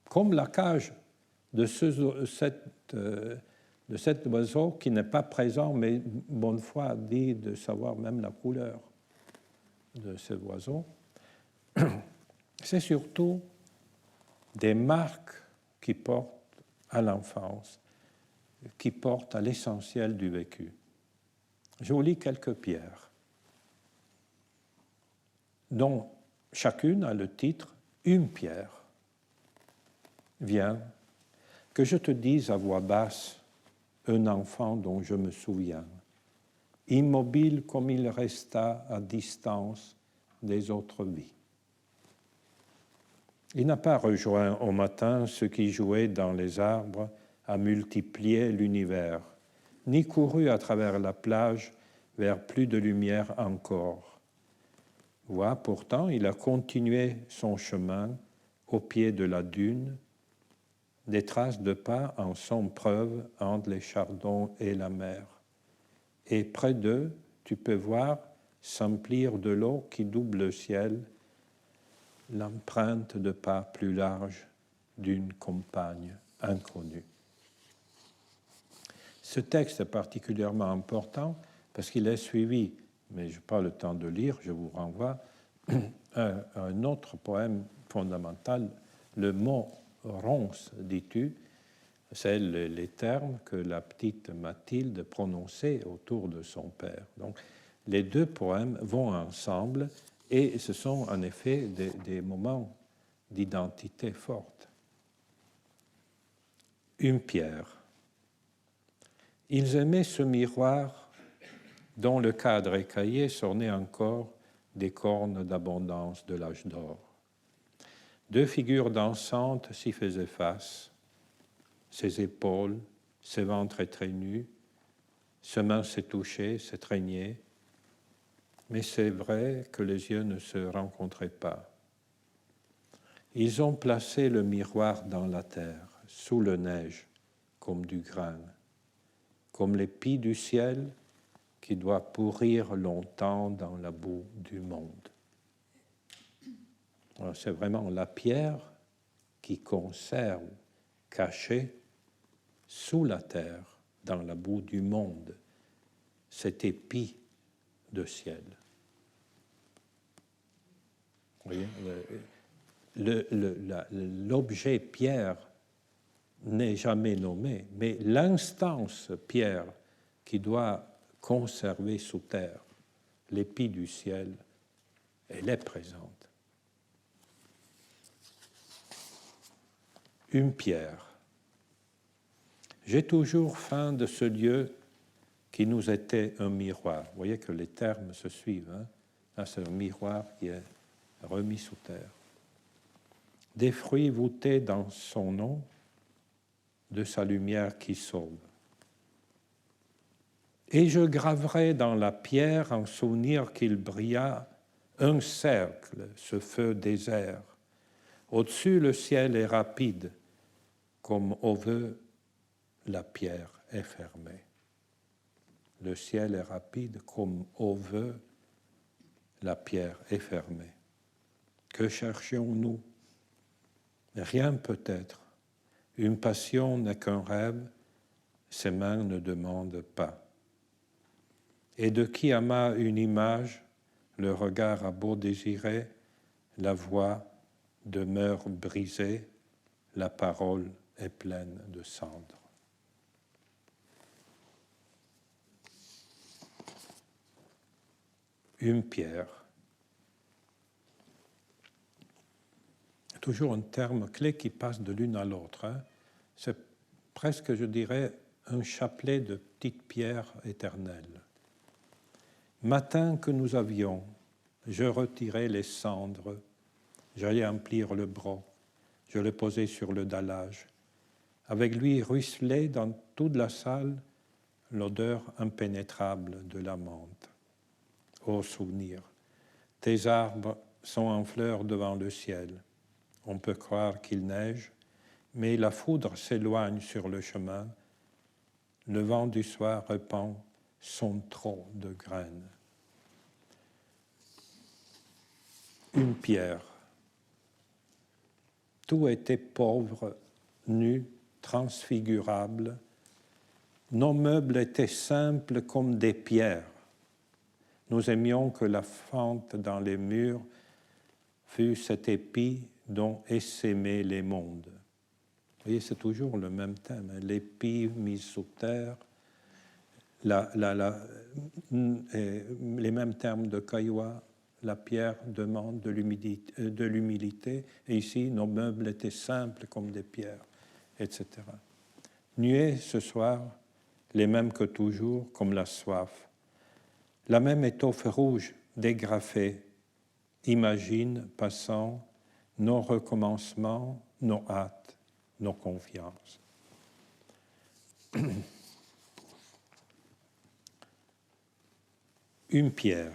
comme la cage de cet oiseau qui n'est pas présent, mais Bonnefoy dit de savoir même la couleur de cet oiseau. C'est surtout des marques qui portent à l'enfance, qui portent à l'essentiel du vécu. Je vous lis quelques pierres, dont chacune a le titre « Une pierre ». Viens, que je te dise à voix basse un enfant dont je me souviens, immobile comme il resta à distance des autres vies. Il n'a pas rejoint au matin ceux qui jouaient dans les arbres à multiplier l'univers, ni couru à travers la plage vers plus de lumière encore. Vois, pourtant, il a continué son chemin au pied de la dune. Des traces de pas en sont preuve entre les chardons et la mer. Et près d'eux, tu peux voir s'emplir de l'eau qui double le ciel, l'empreinte de pas plus large d'une compagne inconnue. Ce texte est particulièrement important parce qu'il est suivi, mais je n'ai pas le temps de lire, je vous renvoie à un autre poème fondamental, le mot ronce, dis-tu, c'est les termes que la petite Mathilde prononçait autour de son père. Donc, les 2 poèmes vont ensemble et ce sont en effet des moments d'identité forte. Une pierre. Ils aimaient ce miroir dont le cadre écaillé s'ornait encore des cornes d'abondance de l'âge d'or. 2 figures dansantes s'y faisaient face, ses épaules, ses ventres très nus, ses mains se touchaient, se traînaient, mais c'est vrai que les yeux ne se rencontraient pas. Ils ont placé le miroir dans la terre, sous la neige, comme du grain, comme l'épi du ciel qui doit pourrir longtemps dans la boue du monde. Alors, c'est vraiment la pierre qui conserve, cachée sous la terre, dans la boue du monde, cet épi de ciel. Vous voyez, l'objet pierre n'est jamais nommé, mais l'instance pierre qui doit conserver sous terre l'épi du ciel, elle est présente. Une pierre. J'ai toujours faim de ce lieu qui nous était un miroir. Vous voyez que les termes se suivent. Hein? Là, c'est un miroir qui est remis sous terre. Des fruits voûtés dans son nom, de sa lumière qui sauve. Et je graverai dans la pierre en souvenir qu'il brilla un cercle, ce feu désert. Au-dessus, le ciel est rapide, comme au vœu, la pierre est fermée. Le ciel est rapide, comme au vœu, la pierre est fermée. Que cherchions-nous? Rien peut-être. Une passion n'est qu'un rêve, ses mains ne demandent pas. Et de qui ama une image, le regard a beau désirer, la voix demeure brisée, la parole est pleine de cendres. Une pierre. Toujours un terme clé qui passe de l'une à l'autre. Hein. C'est presque, je dirais, un chapelet de petites pierres éternelles. Matin que nous avions, je retirai les cendres, j'allais emplir le broc, je le posai sur le dallage. Avec lui ruisselait dans toute la salle l'odeur impénétrable de la menthe. Ô souvenir, tes arbres sont en fleurs devant le ciel. On peut croire qu'il neige, mais la foudre s'éloigne sur le chemin. Le vent du soir répand son trot de graines. Une pierre. Tout était pauvre, nu, transfigurable. Nos meubles étaient simples comme des pierres. Nous aimions que la fente dans les murs fût cet épi dont essaimaient les mondes. Vous voyez, c'est toujours le même thème. Hein? L'épi mis sous terre, les mêmes termes de Caillois, la pierre demande de l'humilité, et ici, nos meubles étaient simples comme des pierres, etc. Nuées ce soir, les mêmes que toujours, comme la soif. La même étoffe rouge dégrafée, imagine, passant, nos recommencements, nos hâtes, nos confiances. Une pierre.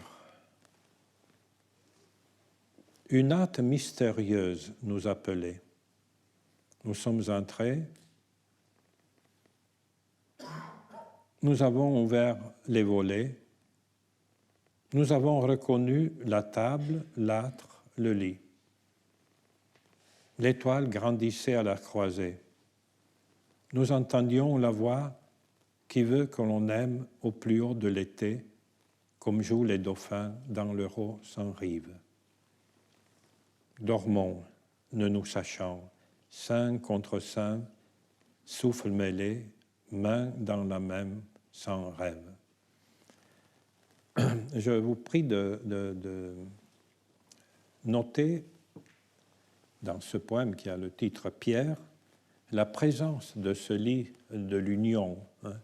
Une hâte mystérieuse nous appelait. Nous sommes entrés. Nous avons ouvert les volets. Nous avons reconnu la table, l'âtre, le lit. L'étoile grandissait à la croisée. Nous entendions la voix qui veut que l'on aime au plus haut de l'été, comme jouent les dauphins dans leur eau sans rive. Dormons, ne nous sachant, saints contre saints, souffle mêlé, main dans la même, sans rêve. Je vous prie de noter dans ce poème qui a le titre Pierre, la présence de ce lit de l'union, hein,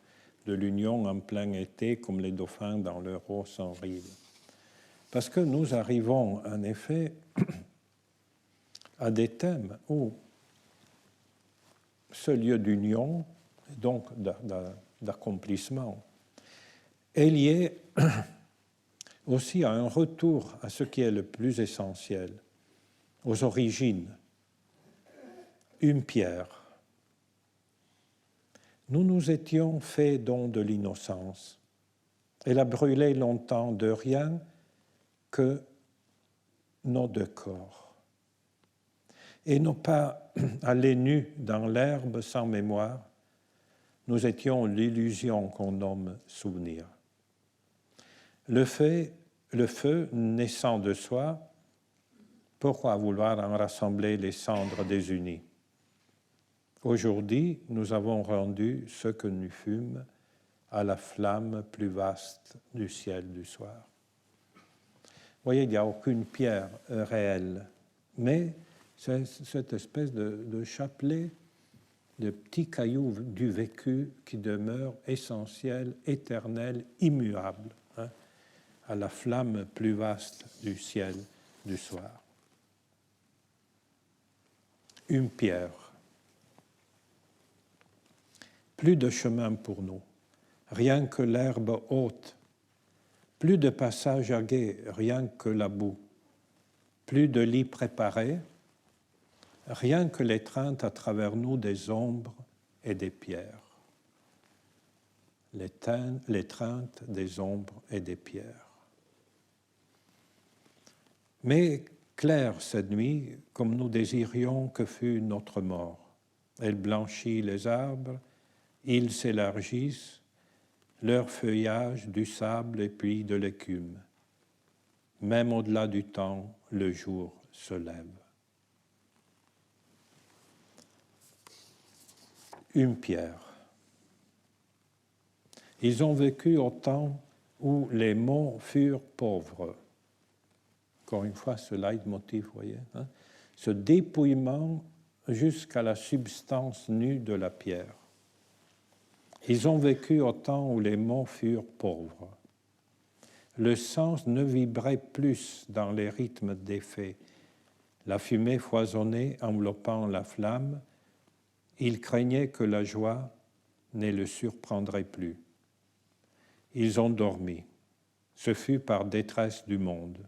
de l'union en plein été, comme les dauphins dans leur eau sans rive. Parce que nous arrivons, en effet, à des thèmes où ce lieu d'union, donc d'accomplissement, est lié aussi à un retour à ce qui est le plus essentiel, aux origines, une pierre. Nous nous étions fait don de l'innocence. Elle a brûlé longtemps de rien que nos deux corps. Et nos pas allés nus dans l'herbe sans mémoire, nous étions l'illusion qu'on nomme souvenir. Le feu naissant de soi, pourquoi vouloir en rassembler les cendres désunies? Aujourd'hui, nous avons rendu ce que nous fûmes à la flamme plus vaste du ciel du soir. Vous voyez, il n'y a aucune pierre réelle, mais c'est cette espèce de chapelet de petits cailloux du vécu qui demeurent essentiels, éternels, immuables, hein, à la flamme plus vaste du ciel du soir. Une pierre. Plus de chemin pour nous, rien que l'herbe haute. Plus de passage à gué, rien que la boue. Plus de lits préparés, rien que l'étreinte à travers nous des ombres et des pierres. L'étreinte des ombres et des pierres. Mais claire cette nuit, comme nous désirions que fût notre mort. Elle blanchit les arbres, ils s'élargissent, leur feuillage du sable et puis de l'écume. Même au-delà du temps, le jour se lève. Une pierre. Ils ont vécu au temps où les monts furent pauvres. Encore une fois, ce leitmotiv, vous voyez, hein, ce dépouillement jusqu'à la substance nue de la pierre. Ils ont vécu au temps où les monts furent pauvres. Le sens ne vibrait plus dans les rythmes des faits. La fumée foisonnait enveloppant la flamme. Ils craignaient que la joie ne le surprendrait plus. Ils ont dormi. Ce fut par détresse du monde.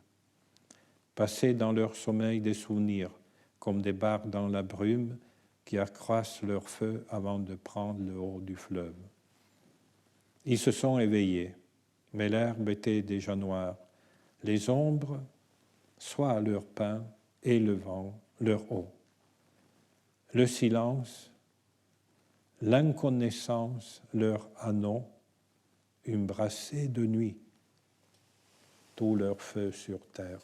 Passés dans leur sommeil des souvenirs, comme des barques dans la brume qui accroissent leur feu avant de prendre le haut du fleuve. Ils se sont éveillés, mais l'herbe était déjà noire. Les ombres, soit leur pain, et le vent, leur eau. Le silence, l'inconnaissance, leur anneau, une brassée de nuit, tout leur feu sur terre.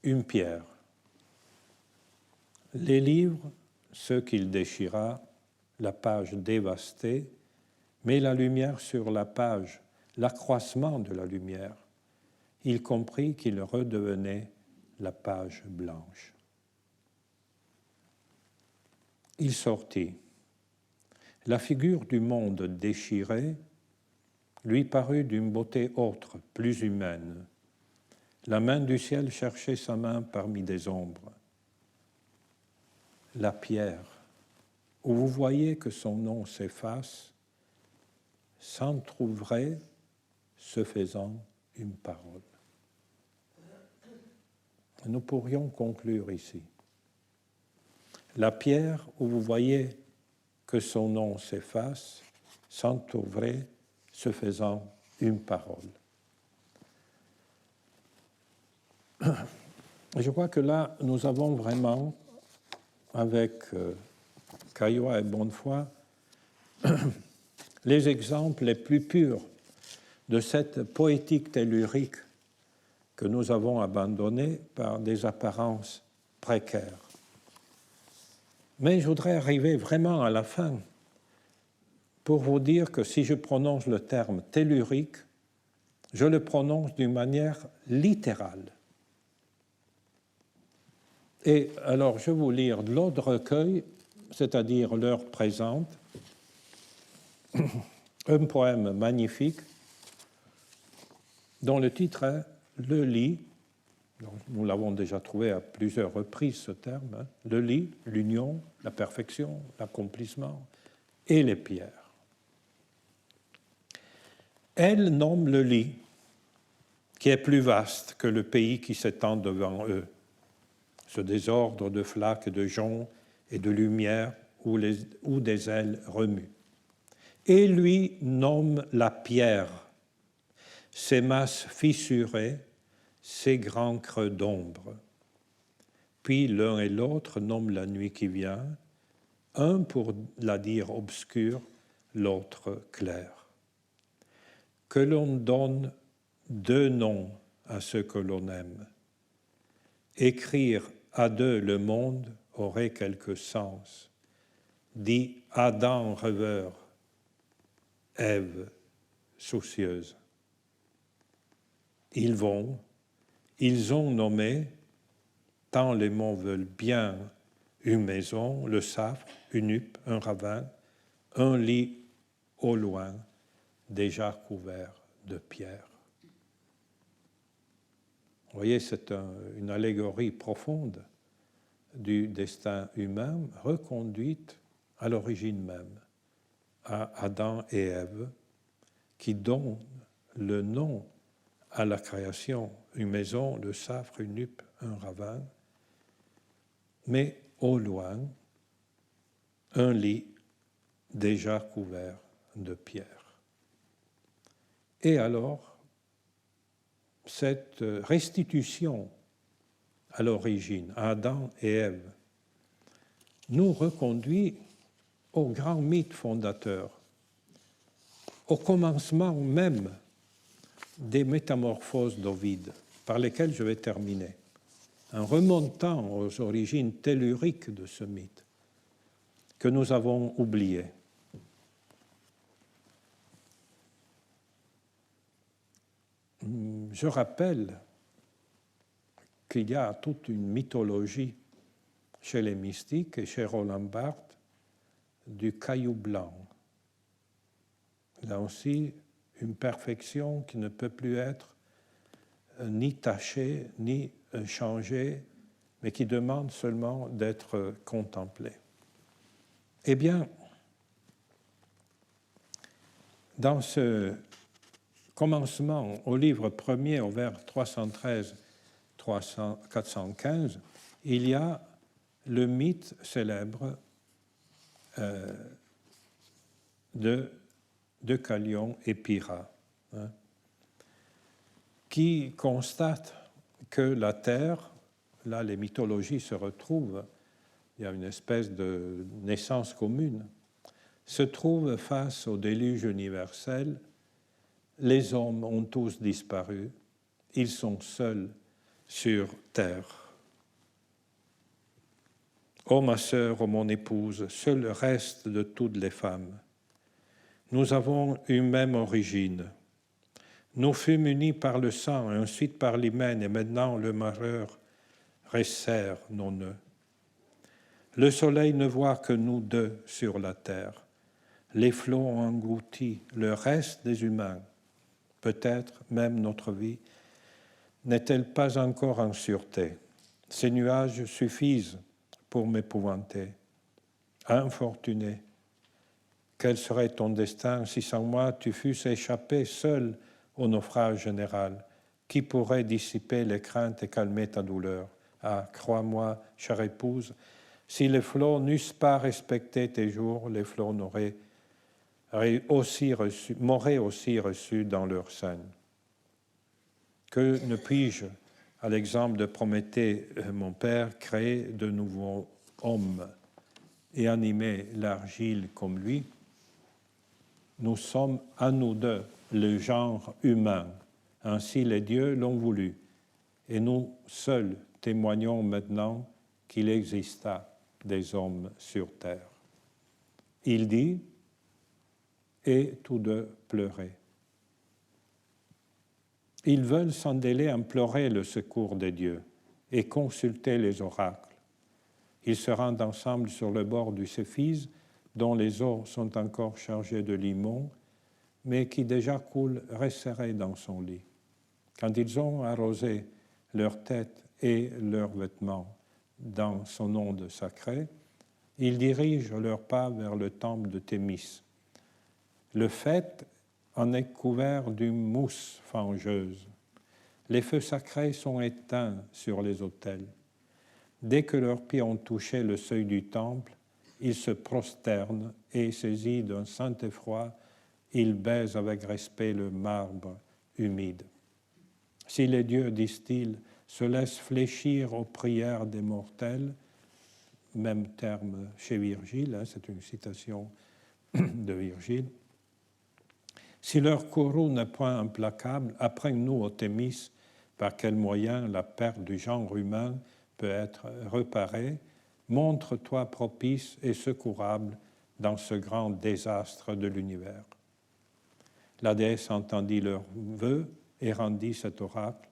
Une pierre. Les livres, ceux qu'il déchira, la page dévastée, mais la lumière sur la page, l'accroissement de la lumière. Il comprit qu'il redevenait la page blanche. Il sortit. La figure du monde déchiré lui parut d'une beauté autre, plus humaine. La main du ciel cherchait sa main parmi des ombres. La pierre, où vous voyez que son nom s'efface, s'entr'ouvrait, se faisant une parole. Nous pourrions conclure ici. La pierre, où vous voyez que son nom s'efface, s'entr'ouvrait, se faisant une parole. Je crois que là, nous avons vraiment, avec Caillois et Bonnefoy, les exemples les plus purs de cette poétique tellurique que nous avons abandonnée par des apparences précaires. Mais je voudrais arriver vraiment à la fin pour vous dire que si je prononce le terme tellurique, je le prononce d'une manière littérale. Et alors, je vais vous lire de l'autre recueil, c'est-à-dire l'heure présente, un poème magnifique dont le titre est « Le lit Donc, nous l'avons déjà trouvé à plusieurs reprises, ce terme, hein. Le lit, l'union, la perfection, l'accomplissement et les pierres. Elle nomme le lit, qui est plus vaste que le pays qui s'étend devant eux. Ce désordre de flaques, de joncs et de lumière où des ailes remuent. Et lui nomme la pierre, ses masses fissurées, ses grands creux d'ombre. Puis l'un et l'autre nomment la nuit qui vient, un pour la dire obscure, l'autre claire. Que l'on donne deux noms à ce que l'on aime. Écrire à deux le monde aurait quelque sens. Dit Adam rêveur, Ève soucieuse. Ils ont nommé, tant les mots veulent bien, une maison, le safre, une huppe, un ravin, un lit au loin, déjà couvert de pierres. Vous voyez, c'est une allégorie profonde du destin humain, reconduite à l'origine même, à Adam et Ève, qui donnent le nom à la création, une maison, le safre, une huppe, un ravin, mais au loin, un lit déjà couvert de pierres. Et alors, cette restitution à l'origine, à Adam et Ève, nous reconduit au grand mythe fondateur, au commencement même des métamorphoses d'Ovide, par lesquelles je vais terminer, en remontant aux origines telluriques de ce mythe, que nous avons oublié. Je rappelle qu'il y a toute une mythologie chez les mystiques et chez Roland Barthes du caillou blanc. Là aussi, une perfection qui ne peut plus être ni tachée, ni changée, mais qui demande seulement d'être contemplée. Eh bien, dans ce commencement au livre premier, au vers 313-415, il y a le mythe célèbre de Deucalion et Pyrrha, hein, qui constate que la Terre, là les mythologies se retrouvent, il y a une espèce de naissance commune, se trouve face au déluge universel. Les hommes ont tous disparu, ils sont seuls sur terre. Ô ma sœur, ô mon épouse, seul reste de toutes les femmes. Nous avons une même origine. Nous fûmes unis par le sang, et ensuite par l'hymen, et maintenant le malheur resserre nos nœuds. Le soleil ne voit que nous deux sur la terre. Les flots ont englouti le reste des humains. Peut-être même notre vie n'est-elle pas encore en sûreté. Ces nuages suffisent pour m'épouvanter. Infortuné, quel serait ton destin si sans moi tu fusses échappé seul au naufrage général? Qui pourrait dissiper les craintes et calmer ta douleur? Ah, crois-moi, chère épouse, si les flots n'eussent pas respecté tes jours, les flots m'auraient aussi reçu dans leur sein. Que ne puis-je, à l'exemple de Prométhée, mon père, créer de nouveaux hommes et animer l'argile comme lui? Nous sommes à nous deux le genre humain, ainsi les dieux l'ont voulu, et nous seuls témoignons maintenant qu'il exista des hommes sur terre. Il dit, et tous deux pleuraient. Ils veulent sans délai implorer le secours des dieux et consulter les oracles. Ils se rendent ensemble sur le bord du Céphise, dont les eaux sont encore chargées de limon, mais qui déjà coule resserré dans son lit. Quand ils ont arrosé leurs têtes et leurs vêtements dans son onde sacrée, ils dirigent leurs pas vers le temple de Thémis. Le faîte en est couvert d'une mousse fangeuse. Les feux sacrés sont éteints sur les autels. Dès que leurs pieds ont touché le seuil du temple, ils se prosternent et, saisis d'un saint effroi, ils baisent avec respect le marbre humide. Si les dieux, disent-ils, se laissent fléchir aux prières des mortels, même terme chez Virgile, c'est une citation de Virgile, si leur courroux n'est point implacable, apprends-nous, ô Thémis, par quel moyen la perte du genre humain peut être réparée. Montre-toi propice et secourable dans ce grand désastre de l'univers. La déesse entendit leurs vœux et rendit cet oracle.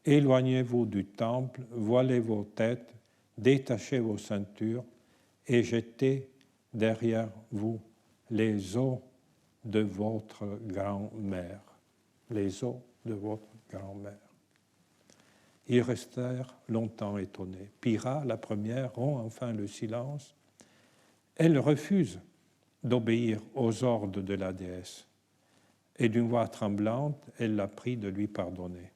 Éloignez-vous du temple, voilez vos têtes, détachez vos ceintures et jetez derrière vous les os de votre grand-mère. Les os de votre grand-mère. Ils restèrent longtemps étonnés. Pyrrha, la première, rompt enfin le silence. Elle refuse d'obéir aux ordres de la déesse. Et d'une voix tremblante, elle la prie de lui pardonner.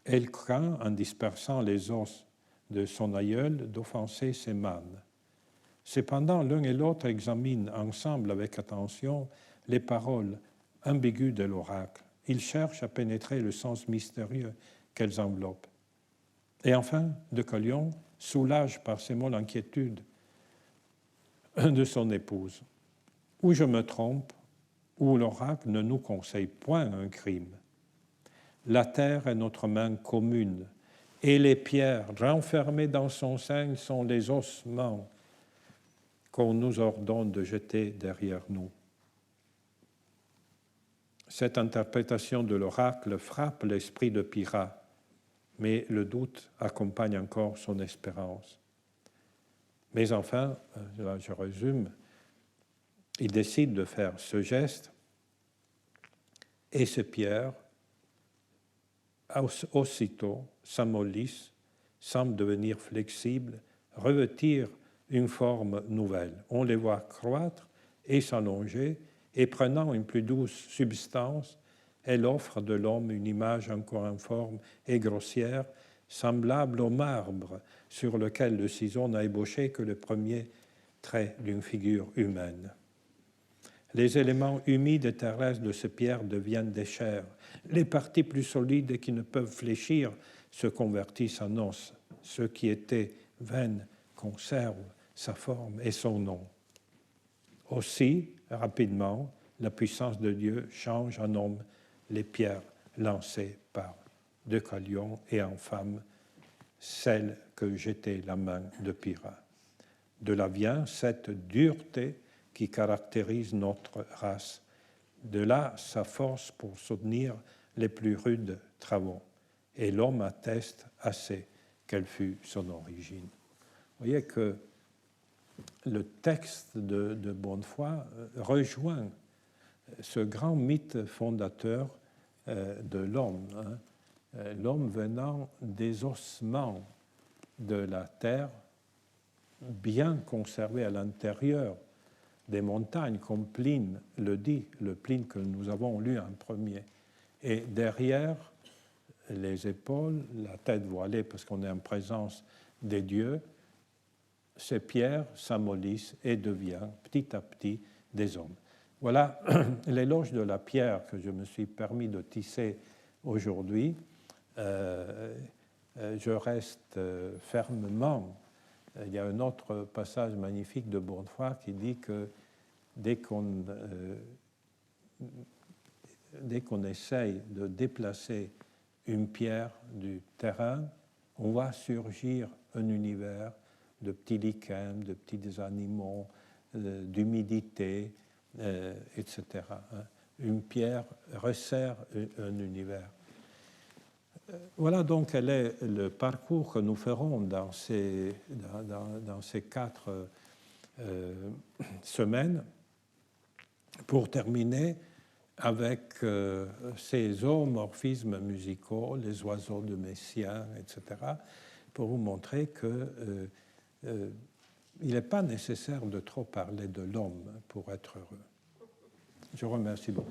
Elle craint, en dispersant les os de son aïeul, d'offenser ses mânes. Cependant, l'un et l'autre examinent ensemble avec attention les paroles ambiguës de l'oracle. Ils cherchent à pénétrer le sens mystérieux qu'elles enveloppent. Et enfin, Deucalion soulage par ces mots l'inquiétude de son épouse. Ou je me trompe, ou l'oracle ne nous conseille point un crime. La terre est notre main commune, et les pierres renfermées dans son sein sont les ossements qu'on nous ordonne de jeter derrière nous. Cette interprétation de l'oracle frappe l'esprit de Pyrrha, mais le doute accompagne encore son espérance. Mais enfin, là je résume, il décide de faire ce geste et ces pierres, aussitôt, s'amollissent, semblent devenir flexibles, revêtir une forme nouvelle. On les voit croître et s'allonger, et prenant une plus douce substance, elle offre de l'homme une image encore informe et grossière, semblable au marbre sur lequel le ciseau n'a ébauché que le premier trait d'une figure humaine. Les éléments humides et terrestres de ces pierres deviennent des chairs. Les parties plus solides et qui ne peuvent fléchir se convertissent en os. Ce qui était veine conserve sa forme et son nom. Aussi, rapidement, la puissance de Dieu change en homme les pierres lancées par Deucalion et en femme celle que jetait la main de Pyrrha. De là vient cette dureté qui caractérise notre race. De là sa force pour soutenir les plus rudes travaux. Et l'homme atteste assez quelle fut son origine. Vous voyez que le texte de Bonnefoy rejoint ce grand mythe fondateur de l'homme, l'homme venant des ossements de la terre, bien conservés à l'intérieur des montagnes, comme Pline le dit, le Pline que nous avons lu en premier. Et derrière les épaules, la tête voilée, parce qu'on est en présence des dieux, ces pierres s'amollissent et deviennent petit à petit des hommes. Voilà l'éloge de la pierre que je me suis permis de tisser aujourd'hui. Je reste fermement. Il y a un autre passage magnifique de Bonnefoy qui dit que dès qu'on essaye de déplacer une pierre du terrain, on voit surgir un univers de petits lichens, de petits animaux, d'humidité, etc. Une pierre resserre un univers. Voilà donc quel est le parcours que nous ferons dans ces 4 semaines. Pour terminer, avec ces zoomorphismes musicaux, les oiseaux de Messiaen, etc., pour vous montrer que il n'est pas nécessaire de trop parler de l'homme pour être heureux. Je vous remercie beaucoup.